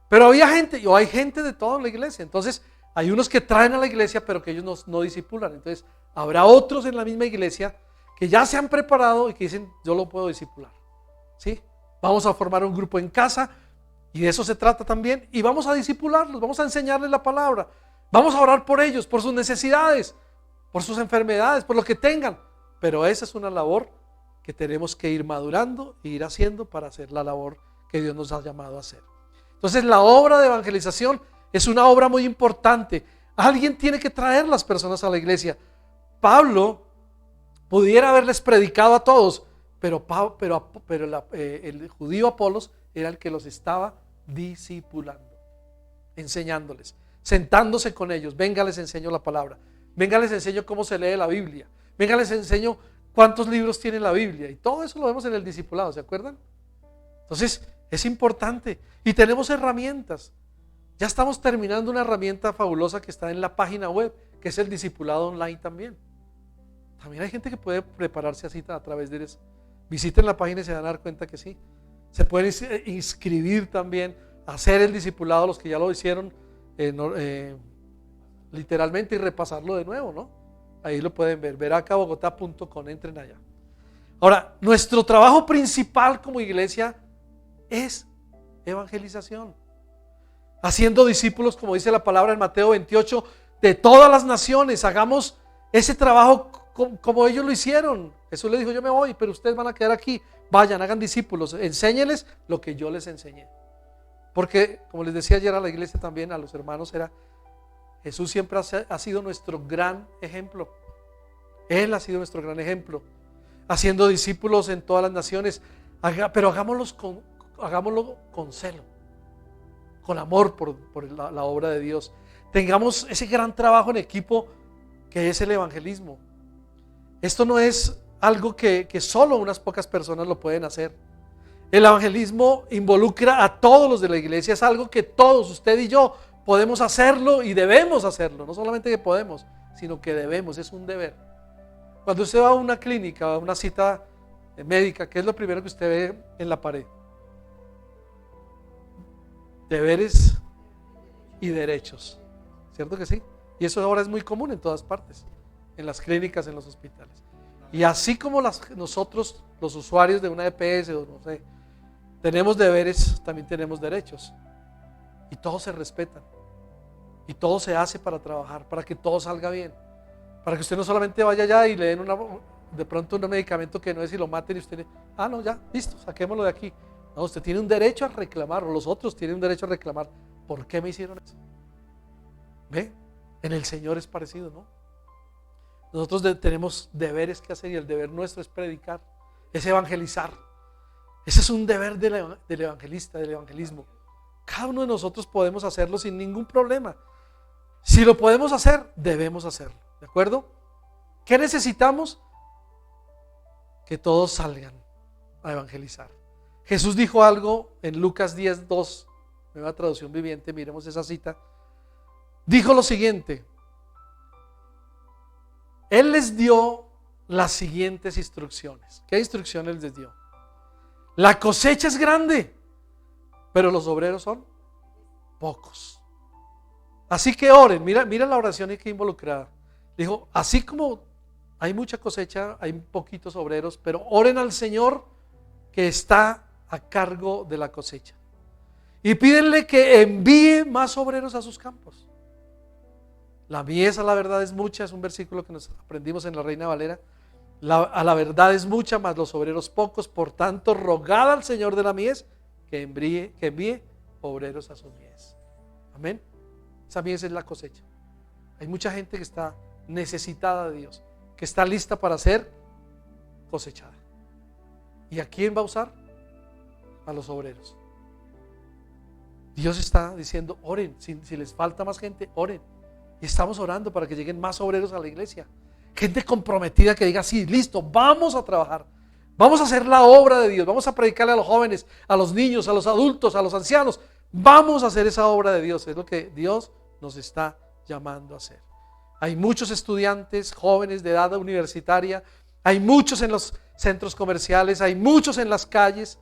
[SPEAKER 3] Pero hay gente de toda la iglesia. Entonces hay unos que traen a la iglesia pero que ellos no discipulan. Entonces habrá otros en la misma iglesia que ya se han preparado y que dicen, yo lo puedo discipular, ¿sí? Vamos a formar un grupo en casa y de eso se trata también, y vamos a discipularlos, vamos a enseñarles la palabra, vamos a orar por ellos, por sus necesidades, por sus enfermedades, por lo que tengan. Pero esa es una labor que tenemos que ir madurando e ir haciendo para hacer la labor que Dios nos ha llamado a hacer. Entonces la obra de evangelización es una obra muy importante. Alguien tiene que traer las personas a la iglesia. Pablo pudiera haberles predicado a todos, pero el judío Apolos era el que los estaba discipulando, enseñándoles, sentándose con ellos. Venga, les enseño la palabra, venga, les enseño cómo se lee la Biblia, venga, les enseño cuántos libros tiene la Biblia, y todo eso lo vemos en el discipulado, ¿se acuerdan? Entonces es importante, y tenemos herramientas. Ya estamos terminando una herramienta fabulosa que está en la página web, que es el discipulado online también. También hay gente que puede prepararse así a través de eso. Visiten la página y se van a dar cuenta que sí. Se pueden inscribir también, hacer el discipulado, los que ya lo hicieron literalmente, y repasarlo de nuevo, ¿no? Ahí lo pueden ver, veracabogotá.com, entren allá. Ahora, nuestro trabajo principal como iglesia es evangelización. Haciendo discípulos, como dice la palabra en Mateo 28, de todas las naciones. Hagamos ese trabajo como ellos lo hicieron. Jesús les dijo, yo me voy, pero ustedes van a quedar aquí. Vayan, hagan discípulos, enséñenles lo que yo les enseñé. Porque, como les decía ayer a la iglesia también, a los hermanos, Jesús siempre ha sido nuestro gran ejemplo. Él ha sido nuestro gran ejemplo. Haciendo discípulos en todas las naciones. Pero hagámoslo con celo, con amor por la obra de Dios. Tengamos ese gran trabajo en equipo que es el evangelismo. Esto no es algo que solo unas pocas personas lo pueden hacer. El evangelismo involucra a todos los de la iglesia. Es algo que todos, usted y yo, podemos hacerlo y debemos hacerlo. No solamente que podemos, sino que debemos, es un deber. Cuando usted va a una clínica, a una cita médica, ¿qué es lo primero que usted ve en la pared? Deberes y derechos, ¿cierto que sí? Y eso ahora es muy común en todas partes, en las clínicas, en los hospitales. Y así como nosotros, los usuarios de una EPS, o no sé, tenemos deberes, también tenemos derechos. Y todos se respetan. Y todo se hace para trabajar, para que todo salga bien. Para que usted no solamente vaya allá y le den de pronto un medicamento que no es y lo maten y usted, no, ya, listo, saquémoslo de aquí. No, usted tiene un derecho a reclamar, o los otros tienen un derecho a reclamar. ¿Por qué me hicieron eso? ¿Ve? En el Señor es parecido, ¿no? Nosotros tenemos deberes que hacer y el deber nuestro es predicar, es evangelizar. Ese es un deber del evangelista, del evangelismo. Cada uno de nosotros podemos hacerlo sin ningún problema. Si lo podemos hacer, debemos hacerlo, ¿de acuerdo? ¿Qué necesitamos? Que todos salgan a evangelizar. Jesús dijo algo en Lucas 10:2, nueva traducción viviente, miremos esa cita. Dijo lo siguiente: Él les dio las siguientes instrucciones. ¿Qué instrucciones les dio? La cosecha es grande, pero los obreros son pocos. Así que oren. Mira la oración aquí involucrada. Dijo, así como hay mucha cosecha, hay poquitos obreros, pero oren al Señor que está a cargo de la cosecha. Y pídenle que envíe más obreros a sus campos. La mies a la verdad es mucha, es un versículo que nos aprendimos en la Reina Valera. A la verdad es mucha, mas los obreros pocos. Por tanto, rogad al Señor de la mies que envíe obreros a su mies. Amén. Esa mies es la cosecha. Hay mucha gente que está necesitada de Dios, que está lista para ser cosechada. ¿Y a quién va a usar? A los obreros. Dios está diciendo, oren. Si les falta más gente, oren. Y estamos orando para que lleguen más obreros a la iglesia. Gente comprometida que diga, sí, listo, vamos a trabajar. Vamos a hacer la obra de Dios. Vamos a predicarle a los jóvenes, a los niños, a los adultos, a los ancianos. Vamos a hacer esa obra de Dios. Es lo que Dios nos está llamando a hacer. Hay muchos estudiantes jóvenes de edad universitaria. Hay muchos en los centros comerciales. Hay muchos en las calles.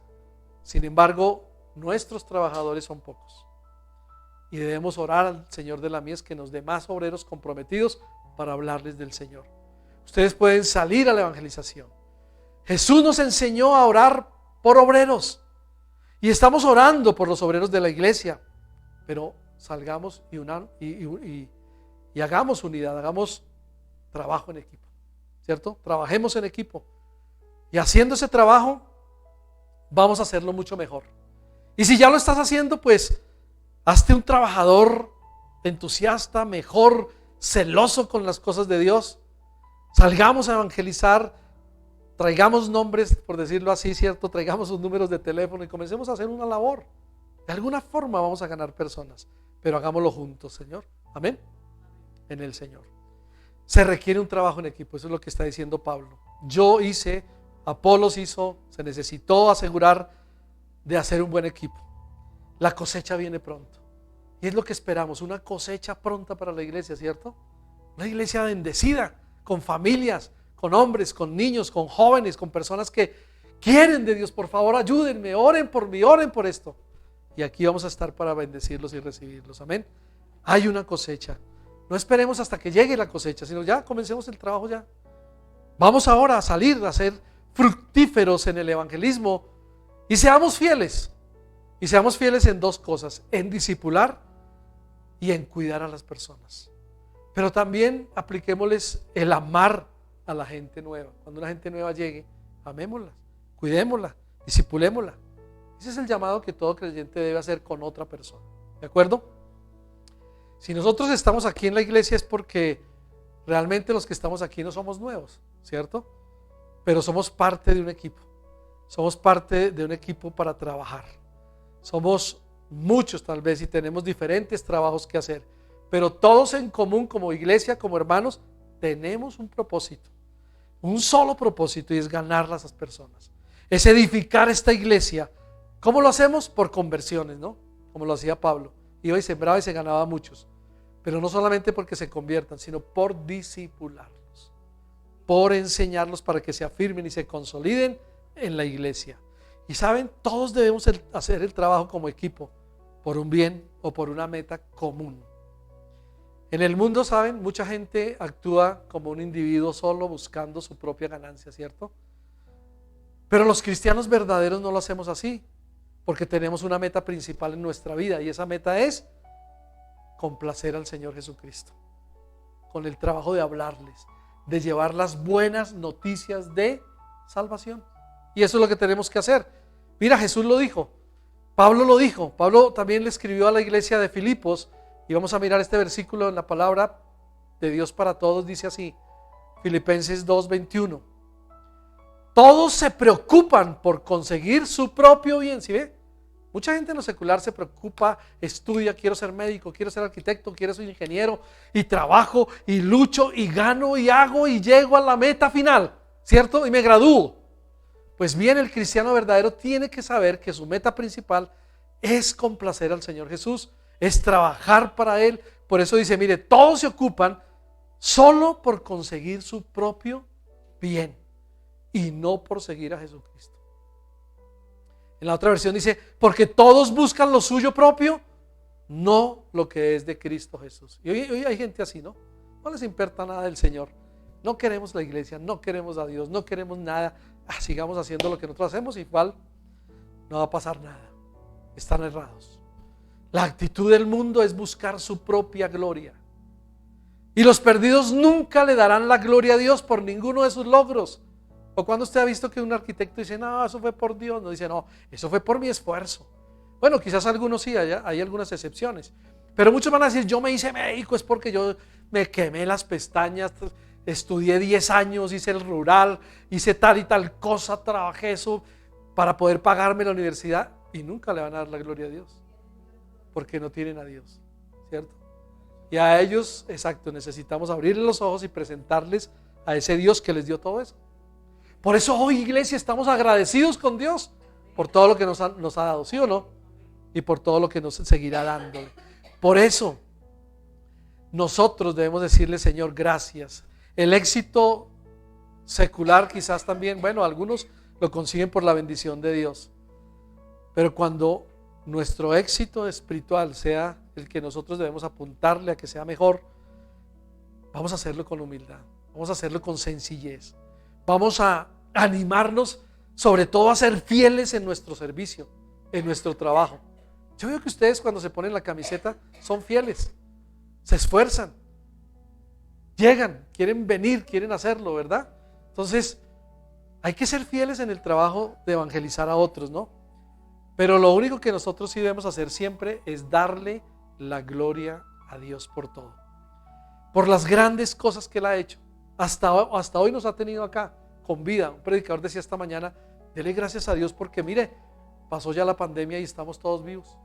[SPEAKER 3] Sin embargo, nuestros trabajadores son pocos. Y debemos orar al Señor de la mies que nos dé más obreros comprometidos para hablarles del Señor. Ustedes pueden salir a la evangelización. Jesús nos enseñó a orar por obreros. Y estamos orando por los obreros de la iglesia. Pero salgamos y hagamos unidad, hagamos trabajo en equipo. ¿Cierto? Trabajemos en equipo. Y haciendo ese trabajo, vamos a hacerlo mucho mejor. Y si ya lo estás haciendo, pues hazte un trabajador entusiasta, mejor, celoso con las cosas de Dios. Salgamos a evangelizar, traigamos nombres, por decirlo así, ¿cierto? Traigamos sus números de teléfono y comencemos a hacer una labor. De alguna forma vamos a ganar personas, pero hagámoslo juntos, Señor. Amén. En el Señor. Se requiere un trabajo en equipo, eso es lo que está diciendo Pablo. Yo hice, Apolos hizo, se necesitó asegurar de hacer un buen equipo. La cosecha viene pronto. Y es lo que esperamos, una cosecha pronta para la iglesia, ¿cierto? Una iglesia bendecida, con familias, con hombres, con niños, con jóvenes, con personas que quieren de Dios. Por favor, ayúdenme, oren por mí, oren por esto. Y aquí vamos a estar para bendecirlos y recibirlos. Amén. Hay una cosecha. No esperemos hasta que llegue la cosecha, sino ya comencemos el trabajo ya. Vamos ahora a salir, a hacer fructíferos en el evangelismo y seamos fieles. Y seamos fieles en dos cosas: en discipular y en cuidar a las personas. Pero también apliquémosles el amar a la gente nueva. Cuando una gente nueva llegue, amémosla, cuidémosla, discipulémosla. Ese es el llamado que todo creyente debe hacer con otra persona. ¿De acuerdo? Si nosotros estamos aquí en la iglesia es porque realmente los que estamos aquí no somos nuevos, ¿cierto? Pero somos parte de un equipo. Somos parte de un equipo para trabajar. Somos muchos tal vez y tenemos diferentes trabajos que hacer, pero todos en común como iglesia, como hermanos, tenemos un propósito, un solo propósito, y es ganar a esas personas, es edificar esta iglesia. ¿Cómo lo hacemos? Por conversiones, ¿no? Como lo hacía Pablo, iba y sembraba y se ganaba a muchos, pero no solamente porque se conviertan, sino por discipularlos, por enseñarlos para que se afirmen y se consoliden en la iglesia. Y saben, todos debemos hacer el trabajo como equipo, por un bien o por una meta común. En el mundo, saben, mucha gente actúa como un individuo solo buscando su propia ganancia, ¿cierto? Pero los cristianos verdaderos no lo hacemos así, porque tenemos una meta principal en nuestra vida, y esa meta es complacer al Señor Jesucristo, con el trabajo de hablarles, de llevar las buenas noticias de salvación. Y eso es lo que tenemos que hacer. Mira, Jesús lo dijo, Pablo lo dijo, Pablo también le escribió a la iglesia de Filipos, y vamos a mirar este versículo en la palabra de Dios para todos. Dice así, Filipenses 2:21. Todos se preocupan por conseguir su propio bien. ¿Sí ve? Mucha gente en lo secular se preocupa, estudia, quiero ser médico, quiero ser arquitecto, quiero ser ingeniero, y trabajo, y lucho, y gano, y hago, y llego a la meta final, ¿cierto? Y me gradúo. Pues bien, el cristiano verdadero tiene que saber que su meta principal es complacer al Señor Jesús, es trabajar para Él. Por eso dice, mire, todos se ocupan solo por conseguir su propio bien y no por seguir a Jesucristo. En la otra versión dice, porque todos buscan lo suyo propio, no lo que es de Cristo Jesús. Y hoy hay gente así, ¿no? No les importa nada del Señor. No queremos la iglesia, no queremos a Dios, no queremos nada. Sigamos haciendo lo que nosotros hacemos, igual no va a pasar nada. Están errados. La actitud del mundo es buscar su propia gloria. Y los perdidos nunca le darán la gloria a Dios por ninguno de sus logros. O cuando usted ha visto que un arquitecto dice, no, eso fue por Dios, no dice, no, eso fue por mi esfuerzo. Bueno, quizás algunos sí, hay algunas excepciones. Pero muchos van a decir, yo me hice médico, es porque yo me quemé las pestañas, estudié 10 años, hice el rural, hice tal y tal cosa, trabajé eso para poder pagarme la universidad, y nunca le van a dar la gloria a Dios, porque no tienen a Dios, ¿cierto? Y a ellos, exacto, necesitamos abrirles los ojos y presentarles a ese Dios que les dio todo eso. Por eso hoy, iglesia, estamos agradecidos con Dios por todo lo que nos ha dado, ¿sí o no? Y por todo lo que nos seguirá dándole. Por eso nosotros debemos decirle, Señor, gracias. El éxito secular quizás también, bueno, algunos lo consiguen por la bendición de Dios. Pero cuando nuestro éxito espiritual sea el que nosotros debemos apuntarle a que sea mejor, vamos a hacerlo con humildad, vamos a hacerlo con sencillez. Vamos a animarnos sobre todo a ser fieles en nuestro servicio, en nuestro trabajo. Yo veo que ustedes cuando se ponen la camiseta son fieles, se esfuerzan, llegan, quieren venir, quieren hacerlo, ¿verdad? Entonces hay que ser fieles en el trabajo de evangelizar a otros, ¿no? Pero lo único que nosotros sí debemos hacer siempre es darle la gloria a Dios por todo, por las grandes cosas que Él ha hecho. Hasta hoy nos ha tenido acá con vida. Un predicador decía esta mañana, dele gracias a Dios porque mire, pasó ya la pandemia y estamos todos vivos,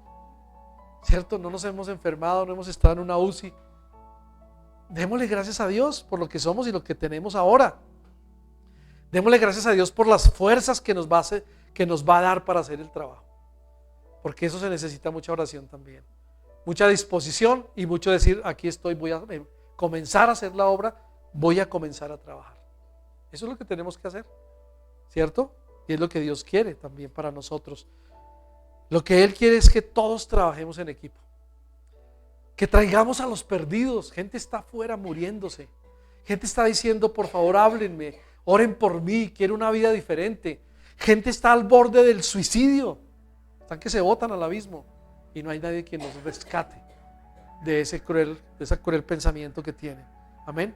[SPEAKER 3] ¿cierto? No nos hemos enfermado, no hemos estado en una UCI. Démosle gracias a Dios por lo que somos y lo que tenemos ahora. Démosle gracias a Dios por las fuerzas que nos va a dar para hacer el trabajo, porque eso se necesita mucha oración también, mucha disposición y mucho decir, aquí estoy, voy a comenzar a hacer la obra, voy a comenzar a trabajar. Eso es lo que tenemos que hacer, ¿cierto? Y es lo que Dios quiere también para nosotros. Lo que Él quiere es que todos trabajemos en equipo, que traigamos a los perdidos. Gente está afuera muriéndose, gente está diciendo, por favor háblenme, Oren por mí, quiero una vida diferente. Gente está al borde del suicidio. Están que se botan al abismo y no hay nadie que nos rescate de ese cruel pensamiento que tienen. Amén.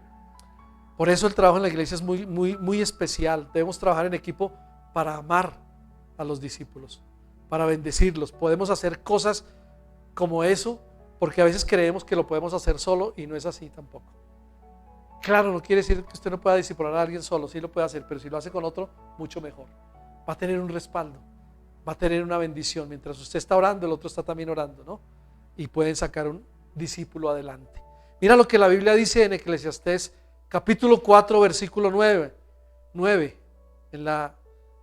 [SPEAKER 3] Por eso el trabajo en la iglesia es muy especial. Debemos trabajar en equipo para amar a los discípulos, para bendecirlos. Podemos hacer cosas como eso porque a veces creemos que lo podemos hacer solo y no es así tampoco. Claro, no quiere decir que usted no pueda discipular a alguien solo, sí lo puede hacer, pero si lo hace con otro, mucho mejor. Va a tener un respaldo, va a tener una bendición. Mientras usted está orando, el otro está también orando, ¿no? Y pueden sacar un discípulo adelante. Mira lo que la Biblia dice en Eclesiastés capítulo 4 versículo 9 en la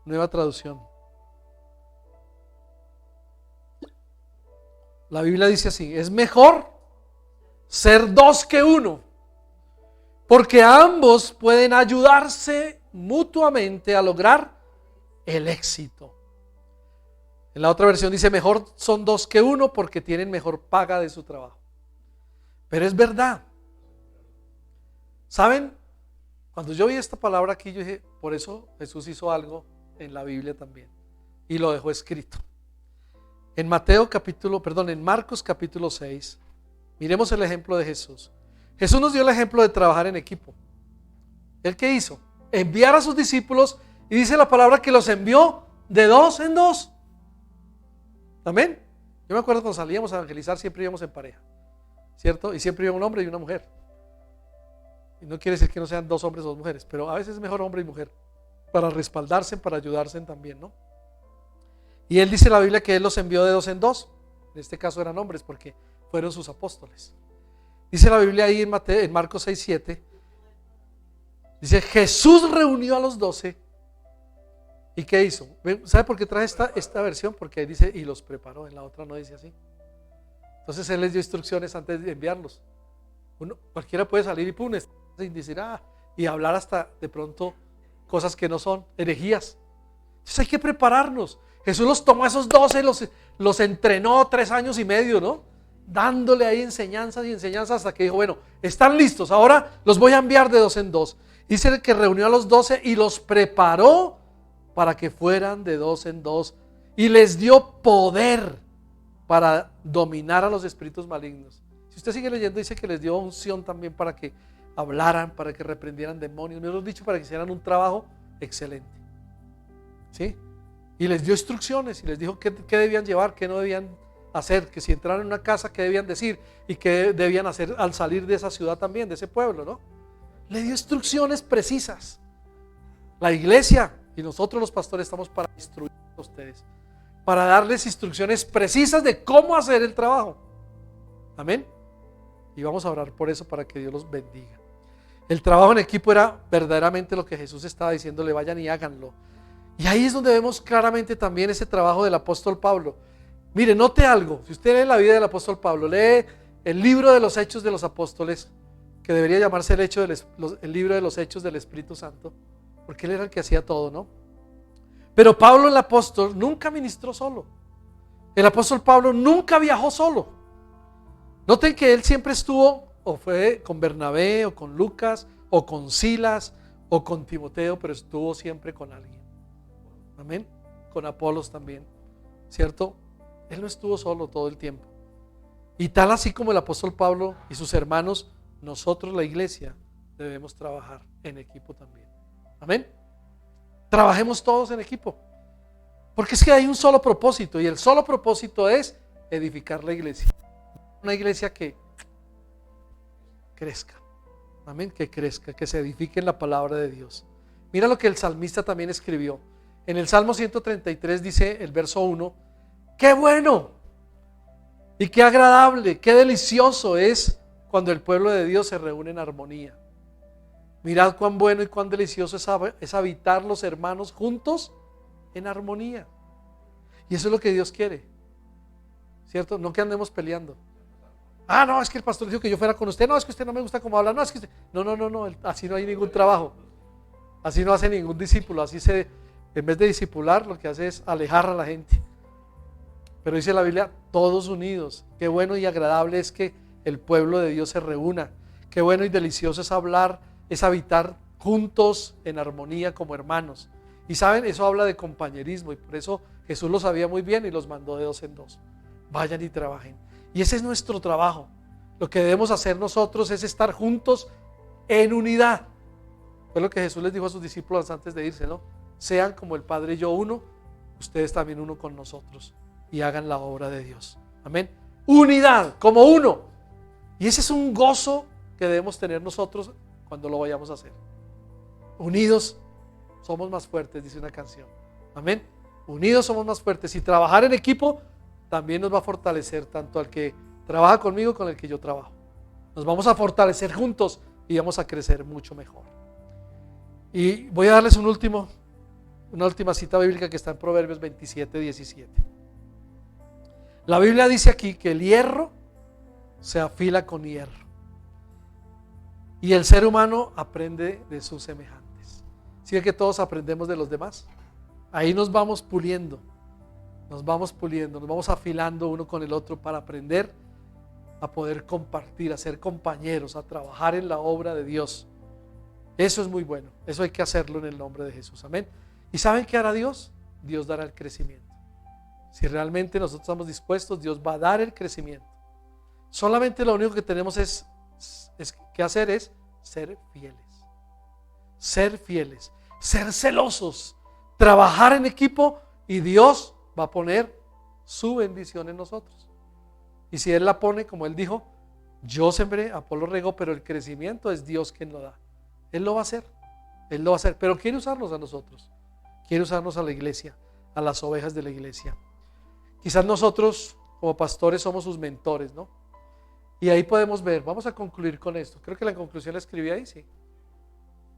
[SPEAKER 3] Nueva Traducción. La Biblia dice así: es mejor ser dos que uno, porque ambos pueden ayudarse mutuamente a lograr el éxito. En la otra versión dice: mejor son dos que uno porque tienen mejor paga de su trabajo. Pero es verdad. ¿Saben? Cuando yo vi esta palabra aquí, yo dije, por eso Jesús hizo algo en la Biblia también y lo dejó escrito. En Marcos capítulo 6, miremos el ejemplo de Jesús. Jesús nos dio el ejemplo de trabajar en equipo. ¿Él qué hizo? Enviar a sus discípulos, y dice la palabra que los envió de dos en dos. Amén. Yo me acuerdo cuando salíamos a evangelizar, siempre íbamos en pareja, ¿cierto? Y siempre iba un hombre y una mujer. Y no quiere decir que no sean dos hombres o dos mujeres, pero a veces es mejor hombre y mujer, para respaldarse, para ayudarse también, ¿no? Y él dice en la Biblia que él los envió de dos en dos. En este caso eran hombres porque fueron sus apóstoles. Dice la Biblia ahí en Marcos 6:7, dice: Jesús reunió a los 12. ¿Y qué hizo? ¿Sabe por qué trae esta versión? Porque ahí dice: y los preparó. En la otra no dice así. Entonces él les dio instrucciones antes de enviarlos. Cualquiera puede salir y pum, sin decir y hablar hasta de pronto cosas que no son, herejías. Entonces hay que prepararnos. Jesús los tomó a esos 12, los entrenó 3 años y medio, ¿no? Dándole ahí enseñanzas y enseñanzas hasta que dijo: bueno, están listos, ahora los voy a enviar de dos en dos. Dice que reunió a los 12 y los preparó para que fueran de dos en dos, y les dio poder para dominar a los espíritus malignos. Si usted sigue leyendo, dice que les dio unción también para que hablaran, para que reprendieran demonios, mejor dicho, para que hicieran un trabajo excelente. ¿Sí? Y les dio instrucciones y les dijo qué debían llevar, qué no debían hacer, que si entraran en una casa, qué debían decir y qué debían hacer al salir de esa ciudad también, de ese pueblo, ¿no? Le dio instrucciones precisas. La iglesia y nosotros los pastores estamos para instruir a ustedes, para darles instrucciones precisas de cómo hacer el trabajo. Amén. Y vamos a orar por eso, para que Dios los bendiga. El trabajo en equipo era verdaderamente lo que Jesús estaba diciéndole: vayan y háganlo. Y ahí es donde vemos claramente también ese trabajo del apóstol Pablo. Mire, note algo. Si usted lee la vida del apóstol Pablo, lee el libro de los Hechos de los Apóstoles, que debería llamarse el libro de los Hechos del Espíritu Santo, porque él era el que hacía todo, ¿no? Pero Pablo, el apóstol, nunca ministró solo. El apóstol Pablo nunca viajó solo. Noten que él siempre estuvo, o fue con Bernabé, o con Lucas, o con Silas, o con Timoteo, pero estuvo siempre con alguien. Amén. Con Apolos también, ¿cierto? Él no estuvo solo todo el tiempo. Y tal así como el apóstol Pablo y sus hermanos, nosotros, la iglesia, debemos trabajar en equipo también. Amén. Trabajemos todos en equipo, porque es que hay un solo propósito, y el solo propósito es edificar la iglesia. Una iglesia que crezca. Amén. Que crezca, que se edifique en la palabra de Dios. Mira lo que el salmista también escribió. En el Salmo 133 dice el verso 1: qué bueno y qué agradable, qué delicioso es cuando el pueblo de Dios se reúne en armonía. Mirad cuán bueno y cuán delicioso es habitar los hermanos juntos en armonía. Y eso es lo que Dios quiere, ¿cierto? No que andemos peleando. No, es que el pastor dijo que yo fuera con usted. No, es que usted no me gusta cómo habla. No, es que usted... No, así no hay ningún trabajo. Así no hace ningún discípulo. En vez de discipular, lo que hace es alejar a la gente. Pero dice la Biblia: todos unidos. Qué bueno y agradable es que el pueblo de Dios se reúna. Qué bueno y delicioso es habitar juntos en armonía como hermanos. Y saben, eso habla de compañerismo, y por eso Jesús lo sabía muy bien y los mandó de 2 en 2. Vayan y trabajen. Y ese es nuestro trabajo. Lo que debemos hacer nosotros es estar juntos en unidad. Fue lo que Jesús les dijo a sus discípulos antes de irse, ¿no? Sean como el Padre y yo uno, ustedes también uno con nosotros, y hagan la obra de Dios. Amén. Unidad, como uno. Y ese es un gozo que debemos tener nosotros cuando lo vayamos a hacer. Unidos somos más fuertes, dice una canción. Amén. Unidos somos más fuertes. Y trabajar en equipo también nos va a fortalecer, tanto al que trabaja conmigo como al que yo trabajo. Nos vamos a fortalecer juntos y vamos a crecer mucho mejor. Y voy a darles una última cita bíblica que está en Proverbios 27, 17. La Biblia dice aquí que el hierro se afila con hierro, y el ser humano aprende de sus semejantes. ¿Sí ve que todos aprendemos de los demás? Ahí nos vamos puliendo, nos vamos afilando uno con el otro para aprender a poder compartir, a ser compañeros, a trabajar en la obra de Dios. Eso es muy bueno, eso hay que hacerlo en el nombre de Jesús. Amén. ¿Y saben qué hará Dios? Dios dará el crecimiento. Si realmente nosotros estamos dispuestos, Dios va a dar el crecimiento. Solamente lo único que tenemos que hacer es ser fieles. Ser fieles, ser celosos, trabajar en equipo, y Dios va a poner su bendición en nosotros. Y si Él la pone, como Él dijo, yo sembré, Apolo regó, pero el crecimiento es Dios quien lo da. Él lo va a hacer, Él lo va a hacer, pero quiere usarnos a nosotros, quiere usarnos a la iglesia, a las ovejas de la iglesia. Quizás nosotros como pastores somos sus mentores, ¿no? Y ahí podemos ver, vamos a concluir con esto. Creo que la conclusión la escribí ahí, sí.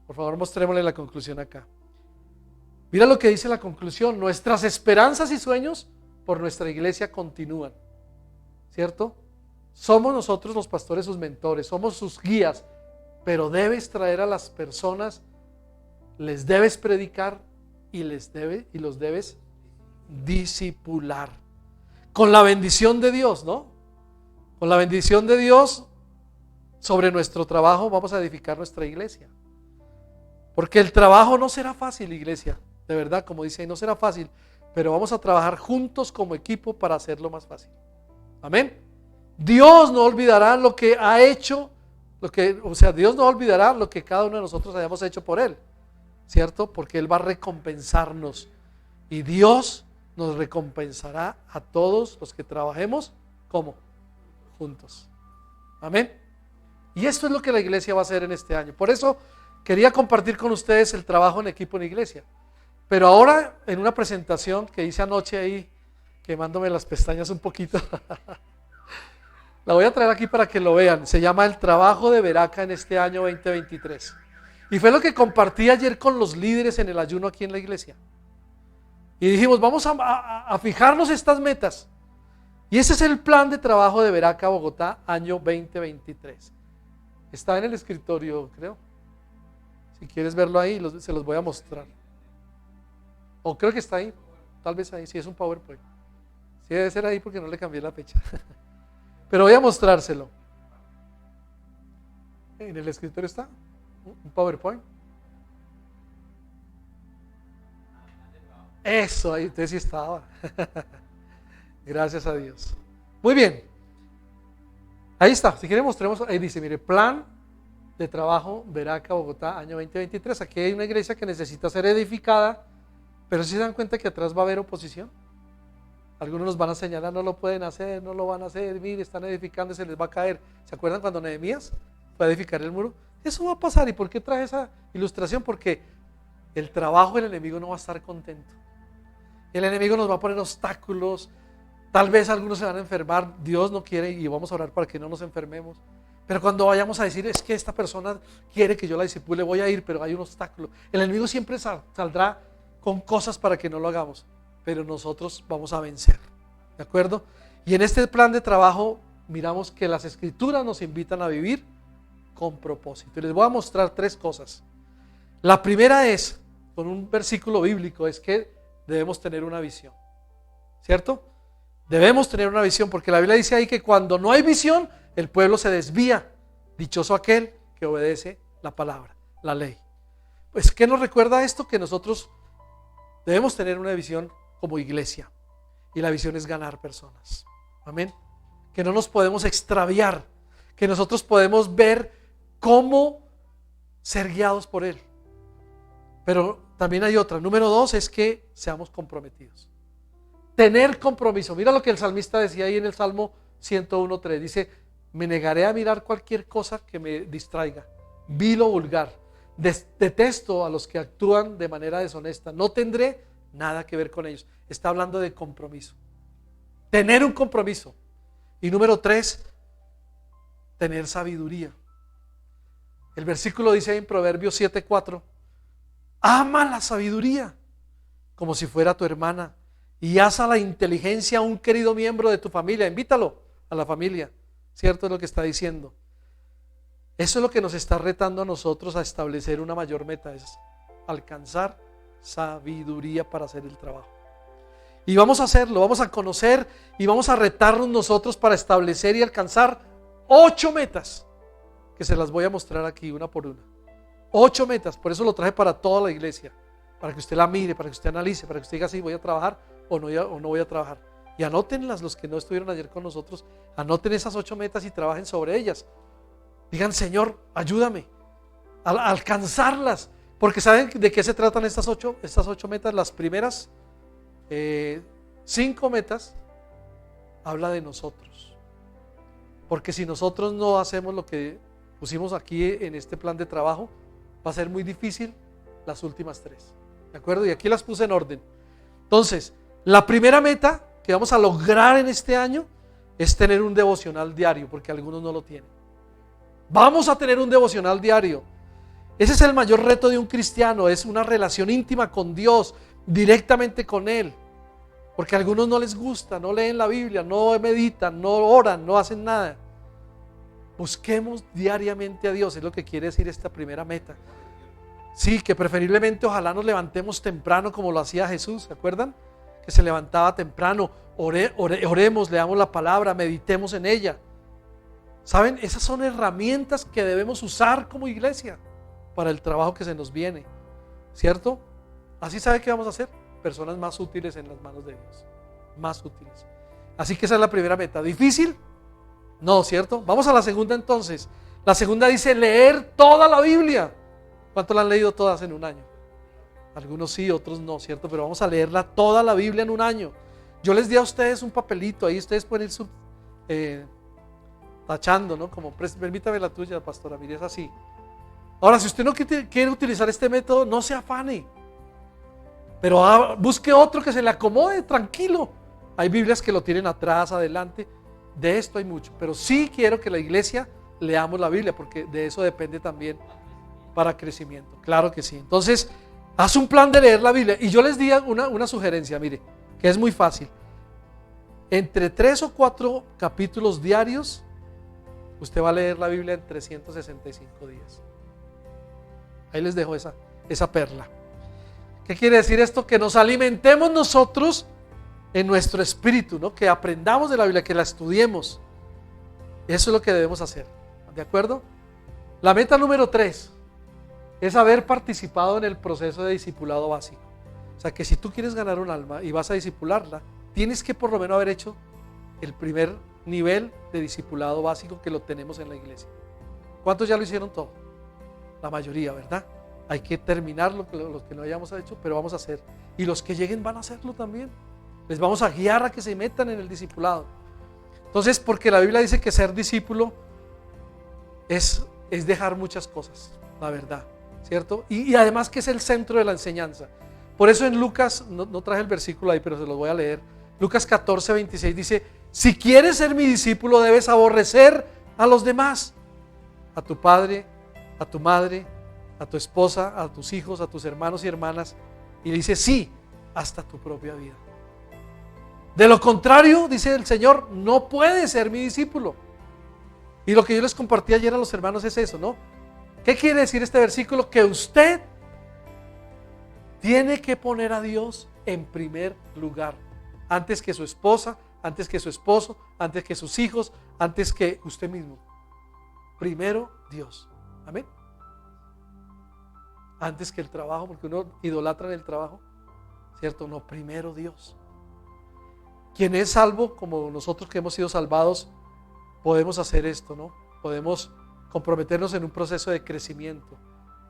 [SPEAKER 3] Por favor, mostrémosle la conclusión acá. Mira lo que dice la conclusión: nuestras esperanzas y sueños por nuestra iglesia continúan, ¿cierto? Somos nosotros los pastores sus mentores, somos sus guías, pero debes traer a las personas, les debes predicar y los debes discipular. Con la bendición de Dios, ¿no? Con la bendición de Dios sobre nuestro trabajo vamos a edificar nuestra iglesia. Porque el trabajo no será fácil, iglesia. De verdad, como dice ahí, no será fácil. Pero vamos a trabajar juntos como equipo para hacerlo más fácil. Amén. Dios no olvidará lo que ha hecho, Dios no olvidará lo que cada uno de nosotros hayamos hecho por Él, ¿cierto? Porque Él va a recompensarnos. Y Dios nos recompensará a todos los que trabajemos, ¿cómo? Juntos. Amén. Y esto es lo que la iglesia va a hacer en este año. Por eso quería compartir con ustedes el trabajo en equipo en iglesia. Pero ahora, en una presentación que hice anoche ahí, quemándome las pestañas un poquito, la voy a traer aquí para que lo vean. Se llama El trabajo de Veraca en este año 2023. Y fue lo que compartí ayer con los líderes en el ayuno aquí en la iglesia. Y dijimos, vamos a fijarnos estas metas. Y ese es el plan de trabajo de Veraca Bogotá, año 2023. Está en el escritorio, creo. Si quieres verlo ahí, se los voy a mostrar. O creo que está ahí, tal vez ahí, si es un PowerPoint. Sí, debe ser ahí porque no le cambié la fecha. Pero voy a mostrárselo. En el escritorio está un PowerPoint. Eso, ahí usted sí estaba. Gracias a Dios. Muy bien. Ahí está. Si quieren mostremos. Ahí dice, mire, plan de trabajo Veraca Bogotá, año 2023. Aquí hay una iglesia que necesita ser edificada, pero si se dan cuenta que atrás va a haber oposición. Algunos nos van a señalar, no lo pueden hacer, no lo van a hacer, mire, están edificando y se les va a caer. ¿Se acuerdan cuando Nehemías fue a edificar el muro? Eso va a pasar. ¿Y por qué traje esa ilustración? Porque el trabajo del enemigo no va a estar contento. El enemigo nos va a poner obstáculos. Tal vez algunos se van a enfermar. Dios no quiere y vamos a orar para que no nos enfermemos. Pero cuando vayamos a decir, es que esta persona quiere que yo la disipule, voy a ir, pero hay un obstáculo. El enemigo siempre saldrá con cosas para que no lo hagamos, pero nosotros vamos a vencer, ¿de acuerdo? Y en este plan de trabajo miramos que las escrituras nos invitan a vivir con propósito. Y les voy a mostrar 3 cosas. La primera es, con un versículo bíblico, es que debemos tener una visión, ¿cierto? Debemos tener una visión, porque la Biblia dice ahí que cuando no hay visión, el pueblo se desvía. Dichoso aquel que obedece la palabra, la ley. Pues, ¿qué nos recuerda esto? Que nosotros debemos tener una visión como iglesia. Y la visión es ganar personas. Amén. Que no nos podemos extraviar. Que nosotros podemos ver cómo ser guiados por Él. Pero también hay otra. Número 2 es que seamos comprometidos. Tener compromiso. Mira lo que el salmista decía ahí en el Salmo 101:3. Dice: me negaré a mirar cualquier cosa que me distraiga. Vil o vulgar. Detesto a los que actúan de manera deshonesta. No tendré nada que ver con ellos. Está hablando de compromiso. Tener un compromiso. Y número 3, tener sabiduría. El versículo dice en Proverbios 7:4: ama la sabiduría como si fuera tu hermana, y haz a la inteligencia a un querido miembro de tu familia. Invítalo a la familia. ¿Cierto es lo que está diciendo? Eso es lo que nos está retando a nosotros a establecer una mayor meta, es alcanzar sabiduría para hacer el trabajo. Y vamos a hacerlo, vamos a conocer y vamos a retarnos nosotros para establecer y alcanzar 8 metas, que se las voy a mostrar aquí una por una. 8 metas, por eso lo traje para toda la iglesia, para que usted la mire, para que usted analice, para que usted diga si voy a trabajar o no voy a trabajar. Y anótenlas los que no estuvieron ayer con nosotros, anoten esas 8 metas y trabajen sobre ellas. Digan: Señor, ayúdame a alcanzarlas, porque ¿saben de qué se tratan estas 8 metas? Las primeras 5 metas habla de nosotros, porque si nosotros no hacemos lo que pusimos aquí en este plan de trabajo, va a ser muy difícil las últimas 3, ¿de acuerdo? Y aquí las puse en orden. Entonces, la primera meta que vamos a lograr en este año es tener un devocional diario, porque algunos no lo tienen. Vamos a tener un devocional diario. Ese es el mayor reto de un cristiano, es una relación íntima con Dios, directamente con Él. Porque a algunos no les gusta, no leen la Biblia, no meditan, no oran, no hacen nada. Busquemos diariamente a Dios, es lo que quiere decir esta primera meta. Sí, que preferiblemente ojalá nos levantemos temprano como lo hacía Jesús, ¿se acuerdan? Que se levantaba temprano, oremos, leamos la palabra, meditemos en ella. ¿Saben? Esas son herramientas que debemos usar como iglesia para el trabajo que se nos viene, ¿cierto? Así, ¿sabe qué vamos a hacer? Personas más útiles en las manos de Dios, más útiles. Así que esa es la primera meta. ¿Difícil? No, ¿cierto? Vamos a la segunda entonces. La segunda dice leer toda la Biblia. ¿Cuántos la han leído todas en un año? Algunos sí, otros no, ¿cierto? Pero vamos a leerla toda la Biblia en un año. Yo les di a ustedes un papelito, ahí ustedes pueden ir tachando, ¿no? Como, permítame la tuya, pastora, mire, es así. Ahora, si usted no quiere utilizar este método, no se afane, pero busque otro que se le acomode, tranquilo. Hay Biblias que lo tienen atrás, adelante. De esto hay mucho, pero sí quiero que la iglesia leamos la Biblia, porque de eso depende también para crecimiento. Claro que sí. Entonces, haz un plan de leer la Biblia. Y yo les di una sugerencia, mire, que es muy fácil. Entre 3 o 4 capítulos diarios, usted va a leer la Biblia en 365 días. Ahí les dejo esa perla. ¿Qué quiere decir esto? Que nos alimentemos nosotros en nuestro espíritu, ¿no? Que aprendamos de la Biblia, que la estudiemos. Eso es lo que debemos hacer, ¿de acuerdo? La meta número 3 es haber participado en el proceso de discipulado básico. O sea, que si tú quieres ganar un alma y vas a discipularla, tienes que por lo menos haber hecho el primer nivel de discipulado básico, que lo tenemos en la iglesia. ¿Cuántos ya lo hicieron todo? La mayoría, ¿verdad? Hay que terminar los que no hayamos hecho, pero vamos a hacer. Y los que lleguen van a hacerlo también. Les vamos a guiar a que se metan en el discipulado. Entonces, porque la Biblia dice que ser discípulo es dejar muchas cosas, la verdad, ¿cierto? Y además que es el centro de la enseñanza. Por eso en Lucas, no traje el versículo ahí, pero se los voy a leer. Lucas 14:26 dice: si quieres ser mi discípulo, debes aborrecer a los demás, a tu padre, a tu madre, a tu esposa, a tus hijos, a tus hermanos y hermanas. Y dice: sí, hasta tu propia vida. De lo contrario, dice el Señor, no puedes ser mi discípulo. Y lo que yo les compartí ayer a los hermanos es eso, ¿no? ¿Qué quiere decir este versículo? Que usted tiene que poner a Dios en primer lugar, antes que su esposa, antes que su esposo, antes que sus hijos, antes que usted mismo. Primero Dios. Amén. antes que el trabajo, porque uno idolatra en el trabajo, ¿cierto? No, primero Dios. Quien es salvo, como nosotros que hemos sido salvados, podemos hacer esto, ¿no? Podemos comprometernos en un proceso de crecimiento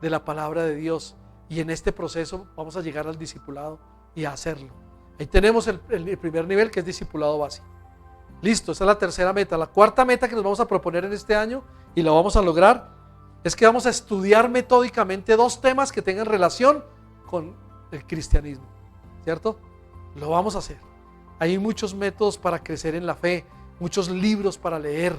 [SPEAKER 3] de la palabra de Dios, y en este proceso vamos a llegar al discipulado y a hacerlo. Ahí tenemos el primer nivel, que es discipulado básico. Listo, esa es la tercera meta. La cuarta meta que nos vamos a proponer en este año, y la vamos a lograr, es que vamos a estudiar metódicamente 2 temas que tengan relación con el cristianismo, ¿cierto? Lo vamos a hacer. Hay muchos métodos para crecer en la fe, muchos libros para leer,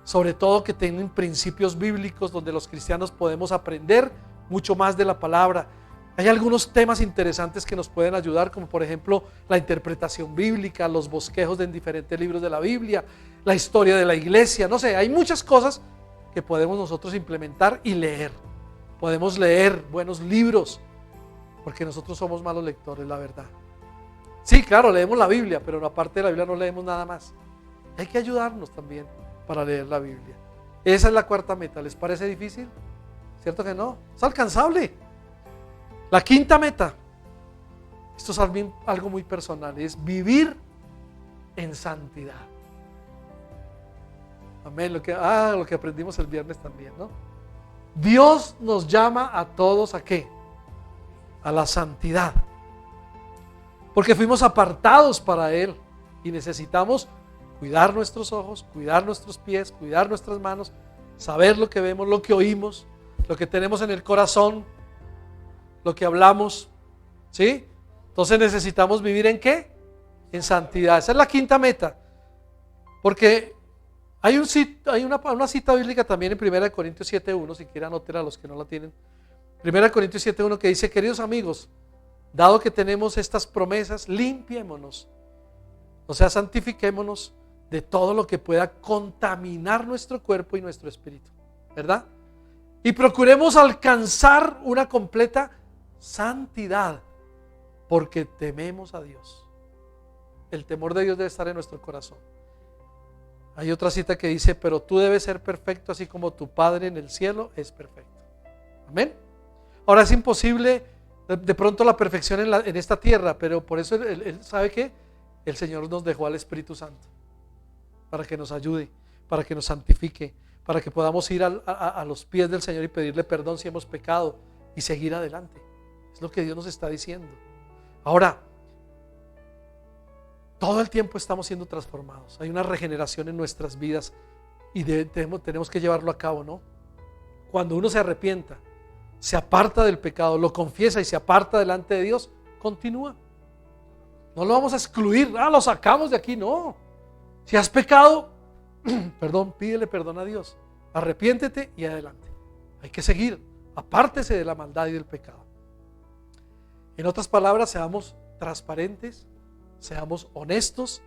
[SPEAKER 3] sobre todo que tengan principios bíblicos donde los cristianos podemos aprender mucho más de la palabra. Hay algunos temas interesantes que nos pueden ayudar, como por ejemplo la interpretación bíblica, los bosquejos de diferentes libros de la Biblia, la historia de la iglesia, no sé, hay muchas cosas que podemos nosotros implementar y leer. Podemos leer buenos libros, porque nosotros somos malos lectores, la verdad. Sí, claro, leemos la Biblia, pero aparte de la Biblia no leemos nada más. Hay que ayudarnos también para leer la Biblia. Esa es la cuarta meta. ¿Les parece difícil? ¿Cierto que no? Es alcanzable. La quinta meta, esto es algo muy personal, es vivir en santidad. Amén, lo que aprendimos el viernes también, ¿no? Dios nos llama a todos ¿a qué? A la santidad. Porque fuimos apartados para Él y necesitamos cuidar nuestros ojos, cuidar nuestros pies, cuidar nuestras manos, saber lo que vemos, lo que oímos, lo que tenemos en el corazón, lo que hablamos, ¿sí? Entonces necesitamos vivir ¿en qué? En santidad. Esa es la quinta meta. Porque hay una cita bíblica también en 1 Corintios 7:1, si quieren anotar a los que no la tienen. 1 Corintios 7:1 que dice: queridos amigos, dado que tenemos estas promesas, limpiémonos, o sea, santifiquémonos de todo lo que pueda contaminar nuestro cuerpo y nuestro espíritu, ¿verdad? Y procuremos alcanzar una completa santidad, porque tememos a Dios. El temor de Dios debe estar en nuestro corazón. Hay otra cita que dice: pero tú debes ser perfecto así como tu Padre en el cielo es perfecto. Amén. Ahora, es imposible de pronto la perfección en esta tierra, pero por eso él sabe que el Señor nos dejó al Espíritu Santo para que nos ayude, para que nos santifique, para que podamos ir a los pies del Señor y pedirle perdón si hemos pecado y seguir adelante. Es lo que Dios nos está diciendo. Ahora, todo el tiempo estamos siendo transformados. Hay una regeneración en nuestras vidas y tenemos que llevarlo a cabo, ¿no? Cuando uno se arrepienta, se aparta del pecado, lo confiesa y se aparta delante de Dios, continúa. No lo vamos a excluir. Lo sacamos de aquí, no. Si has pecado, pídele perdón a Dios. Arrepiéntete y adelante. Hay que seguir. Apártese de la maldad y del pecado. En otras palabras, seamos transparentes, seamos honestos,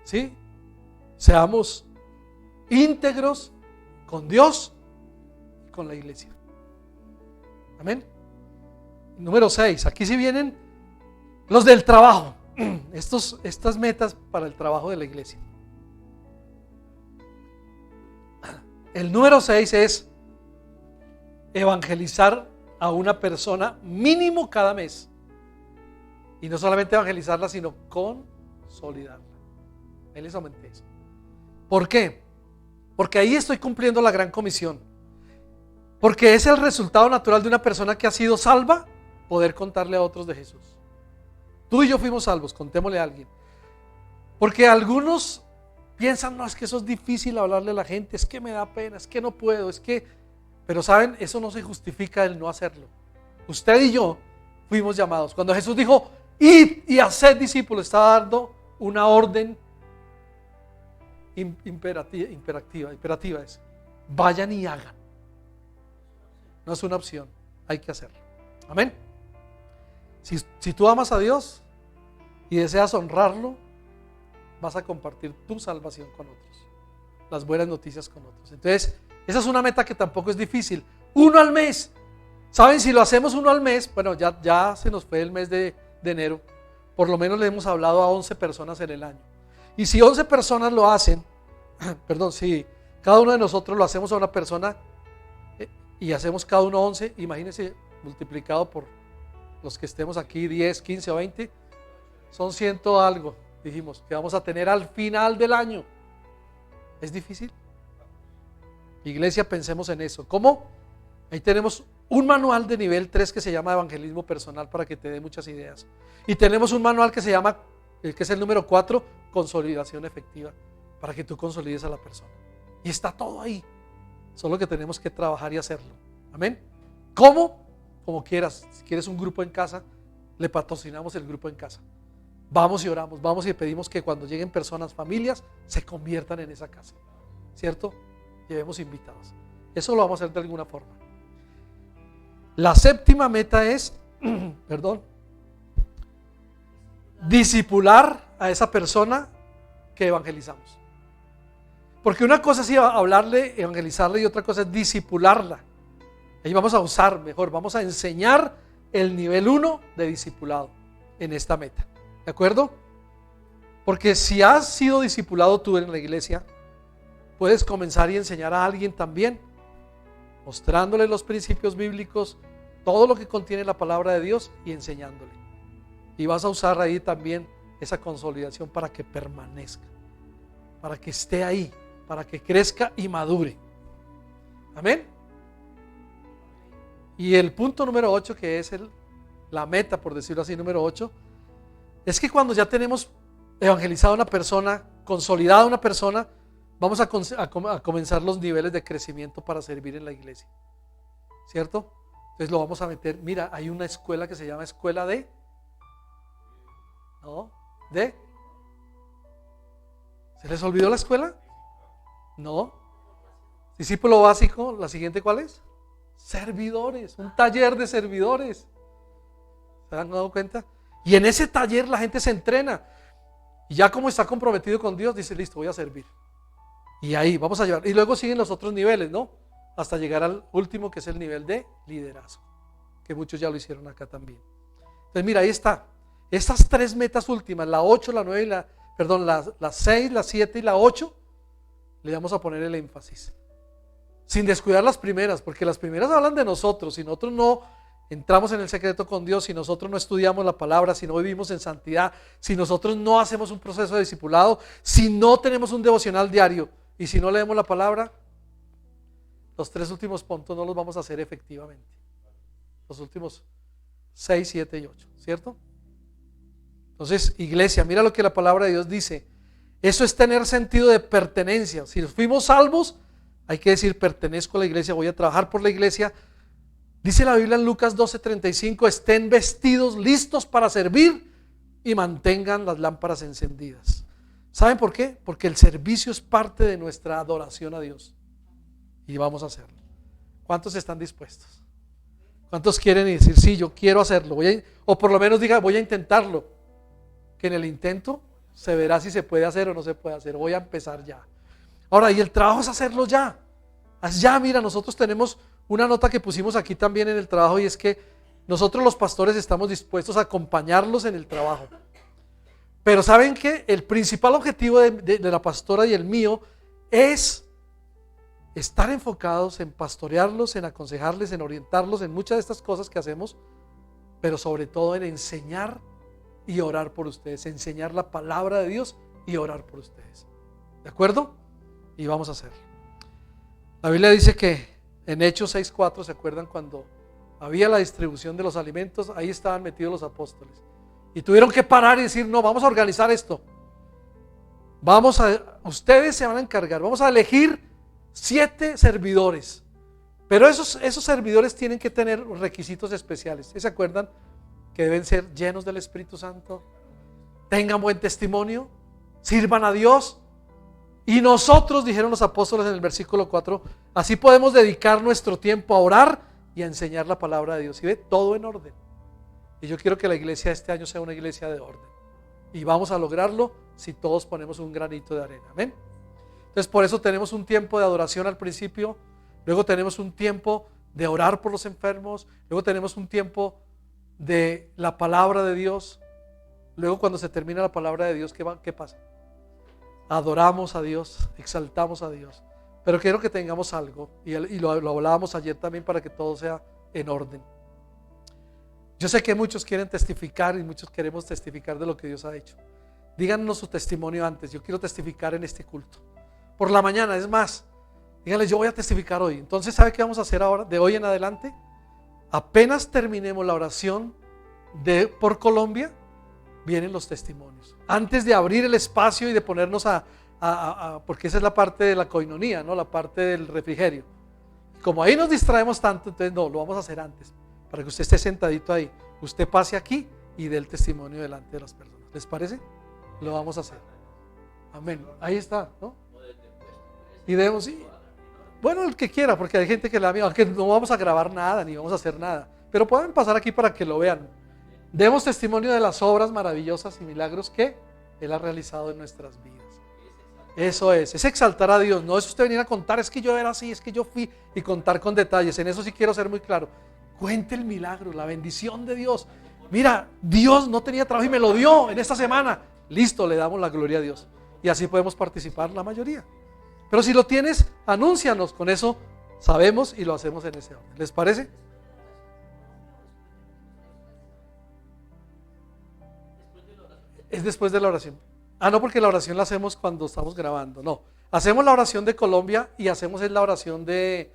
[SPEAKER 3] ¿sí? Seamos íntegros con Dios y con la iglesia. Amén. Número 6. Aquí sí vienen los del trabajo. Estas metas para el trabajo de la iglesia. El número 6 es evangelizar a una persona mínimo cada mes. Y no solamente evangelizarla, sino consolidarla. Ahí les aumenté eso. ¿Por qué? Porque ahí estoy cumpliendo la gran comisión. Porque es el resultado natural de una persona que ha sido salva, poder contarle a otros de Jesús. Tú y yo fuimos salvos, contémosle a alguien. Porque algunos piensan: no, es que eso es difícil hablarle a la gente, es que me da pena, es que no puedo, es que... Pero saben, eso no se justifica el no hacerlo. Usted y yo fuimos llamados. Cuando Jesús dijo: id y haced discípulos, estaba dando una orden imperativa es: vayan y hagan. No es una opción, hay que hacerlo. Amén. Si tú amas a Dios y deseas honrarlo, vas a compartir tu salvación con otros, las buenas noticias con otros. Entonces, esa es una meta que tampoco es difícil. 1 al mes. ¿Saben? Si lo hacemos 1 al mes, bueno, ya se nos fue el mes de enero. Por lo menos le hemos hablado a 11 personas en el año. Y si 11 personas lo hacen, si cada uno de nosotros lo hacemos a una persona y hacemos cada uno 11, imagínense multiplicado por los que estemos aquí, 10, 15 o 20, son 100 algo, dijimos, que vamos a tener al final del año. ¿Es difícil? Iglesia, pensemos en eso. ¿Cómo? Ahí tenemos un manual de nivel 3 que se llama Evangelismo Personal, para que te dé muchas ideas. Y tenemos un manual que se llama, que es el número 4, Consolidación Efectiva, para que tú consolides a la persona. Y está todo ahí. Solo que tenemos que trabajar y hacerlo. Amén. ¿Cómo? Como quieras. Si quieres un grupo en casa, le patrocinamos el grupo en casa. Vamos y oramos, vamos y pedimos que cuando lleguen personas, familias, se conviertan en esa casa. ¿Cierto? Llevemos invitados. Eso lo vamos a hacer de alguna forma. La séptima meta es, discipular a esa persona que evangelizamos. Porque una cosa es hablarle, evangelizarle, y otra cosa es discipularla. Ahí vamos a usar mejor, vamos a enseñar el nivel 1 de discipulado en esta meta. ¿De acuerdo? Porque si has sido discipulado tú en la iglesia, puedes comenzar y enseñar a alguien también, mostrándole los principios bíblicos, todo lo que contiene la palabra de Dios y enseñándole. Y vas a usar ahí también esa consolidación para que permanezca, para que esté ahí, para que crezca y madure. Amén. Y el punto número 8, que es la meta, por decirlo así, número 8, es que cuando ya tenemos evangelizado a una persona, consolidada a una persona, vamos a comenzar los niveles de crecimiento para servir en la iglesia. ¿Cierto? Entonces lo vamos a meter. Mira, hay una escuela que se llama Escuela de... ¿No? ¿De? ¿Se les olvidó la escuela? No. Discípulo básico, la siguiente, ¿cuál es? Servidores, un taller de servidores. ¿Se han dado cuenta? Y en ese taller la gente se entrena. Y ya como está comprometido con Dios, dice, listo, voy a servir. Y ahí vamos a llevar. Y luego siguen los otros niveles, ¿no? Hasta llegar al último, que es el nivel de liderazgo, que muchos ya lo hicieron acá también. Entonces mira, ahí está. Estas 3 metas últimas, la 8, la 9 y la 6, la 7 y la 8, le vamos a poner el énfasis. Sin descuidar las primeras, porque las primeras hablan de nosotros. Si nosotros no entramos en el secreto con Dios, si nosotros no estudiamos la palabra, si no vivimos en santidad, si nosotros no hacemos un proceso de discipulado, si no tenemos un devocional diario y si no leemos la palabra, los 3 últimos puntos no los vamos a hacer efectivamente. Los últimos 6, 7 y 8, ¿cierto? Entonces, iglesia, mira lo que la palabra de Dios dice. Eso es tener sentido de pertenencia. Si fuimos salvos, hay que decir, pertenezco a la iglesia, voy a trabajar por la iglesia. Dice la Biblia en Lucas 12:35, estén vestidos, listos para servir y mantengan las lámparas encendidas. ¿Saben por qué? Porque el servicio es parte de nuestra adoración a Dios. Y vamos a hacerlo. ¿Cuántos están dispuestos? ¿Cuántos quieren decir, sí, yo quiero hacerlo? O por lo menos diga, voy a intentarlo. Que en el intento se verá si se puede hacer o no se puede hacer. Voy a empezar ya. Ahora, y el trabajo es hacerlo ya. Ya, mira, nosotros tenemos una nota que pusimos aquí también en el trabajo, y es que nosotros los pastores estamos dispuestos a acompañarlos en el trabajo. Pero ¿saben qué? El principal objetivo de la pastora y el mío es estar enfocados en pastorearlos, en aconsejarles, en orientarlos en muchas de estas cosas que hacemos, pero sobre todo en enseñar y orar por ustedes, enseñar la palabra de Dios y orar por ustedes. ¿De acuerdo? Y vamos a hacerlo. La Biblia dice que en Hechos 6:4, ¿se acuerdan cuando había la distribución de los alimentos? Ahí estaban metidos los apóstoles. Y tuvieron que parar y decir, no, vamos a organizar esto. Ustedes se van a encargar, vamos a elegir 7 servidores. Pero esos servidores tienen que tener requisitos especiales. ¿Se acuerdan? Que deben ser llenos del Espíritu Santo, tengan buen testimonio, sirvan a Dios. Y nosotros, dijeron los apóstoles en el versículo 4, así podemos dedicar nuestro tiempo a orar y a enseñar la palabra de Dios. Y ve, todo en orden. Y yo quiero que la iglesia este año sea una iglesia de orden. Y vamos a lograrlo si todos ponemos un granito de arena. Amén. Entonces, por eso tenemos un tiempo de adoración al principio, luego tenemos un tiempo de orar por los enfermos, luego tenemos un tiempo de la palabra de Dios. Luego, cuando se termina la palabra de Dios, ¿qué pasa? Adoramos a Dios, exaltamos a Dios. Pero quiero que tengamos algo, y lo hablábamos ayer también, para que todo sea en orden. Yo sé que muchos quieren testificar y muchos queremos testificar de lo que Dios ha hecho. Díganos su testimonio antes. Yo quiero testificar en este culto. Por la mañana, es más, díganle, yo voy a testificar hoy. Entonces, ¿sabe qué vamos a hacer ahora? De hoy en adelante, apenas terminemos la oración por Colombia, vienen los testimonios. Antes de abrir el espacio y de ponernos porque esa es la parte de la coinonía, ¿no? La parte del refrigerio. Como ahí nos distraemos tanto, entonces no, lo vamos a hacer antes. Para que usted esté sentadito ahí, usted pase aquí y dé el testimonio delante de las personas. ¿Les parece? Lo vamos a hacer. Amén. Ahí está, ¿no? Y debemos, sí. Bueno, el que quiera, porque hay gente que la mira, aunque no vamos a grabar nada, ni vamos a hacer nada. Pero pueden pasar aquí para que lo vean. Demos testimonio de las obras maravillosas y milagros que Él ha realizado en nuestras vidas. Eso es exaltar a Dios. No es usted venir a contar, es que yo era así, es que yo fui, y contar con detalles. En eso sí quiero ser muy claro. Cuente el milagro, la bendición de Dios. Mira, Dios no tenía trabajo y me lo dio en esta semana. Listo, le damos la gloria a Dios. Y así podemos participar la mayoría. Pero si lo tienes, anúncianos. Con eso sabemos y lo hacemos en ese orden. ¿Les parece? Es después de la oración. No, porque la oración la hacemos cuando estamos grabando. No, hacemos la oración de Colombia y hacemos la oración de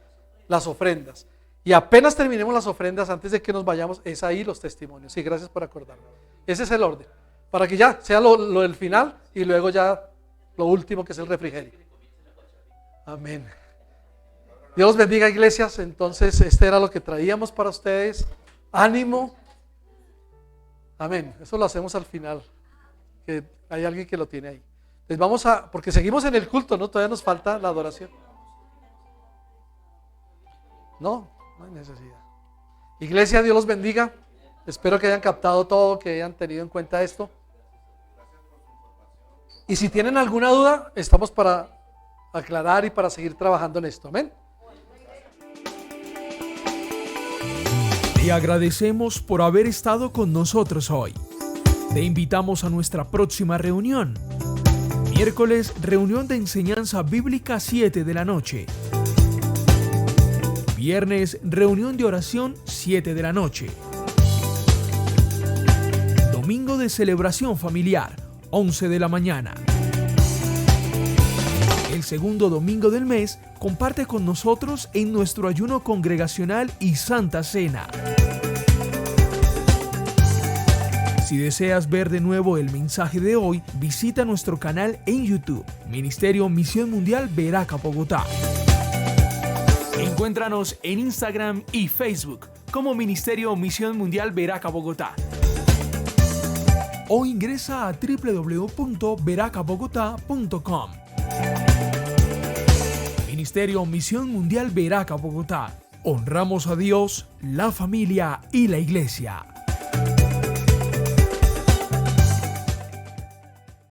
[SPEAKER 3] las ofrendas. Y apenas terminemos las ofrendas, antes de que nos vayamos, es ahí los testimonios. Sí, gracias por acordarme. Ese es el orden. Para que ya sea lo del final y luego ya lo último, que es el refrigerio. Amén. Dios los bendiga, iglesias. Entonces, este era lo que traíamos para ustedes. Ánimo. Amén. Eso lo hacemos al final. Que hay alguien que lo tiene ahí. Entonces porque seguimos en el culto, ¿no? Todavía nos falta la adoración. No hay necesidad. Iglesia, Dios los bendiga. Espero que hayan captado todo, que hayan tenido en cuenta esto. Y si tienen alguna duda, estamos para aclarar y para seguir trabajando en esto. Amén.
[SPEAKER 2] Te agradecemos por haber estado con nosotros hoy. Te invitamos a nuestra próxima reunión. Miércoles, reunión de enseñanza bíblica 7 de la noche. Viernes, reunión de oración 7 de la noche. Domingo de celebración familiar, 11 de la mañana. El segundo domingo del mes, comparte con nosotros en nuestro ayuno congregacional y Santa Cena. Si deseas ver de nuevo el mensaje de hoy, visita nuestro canal en YouTube, Ministerio Misión Mundial Veraca Bogotá. Encuéntranos en Instagram y Facebook como Ministerio Misión Mundial Veraca Bogotá. O ingresa a www.veracabogotá.com. Ministerio Misión Mundial Veraca Bogotá. Honramos a Dios, la familia y la iglesia.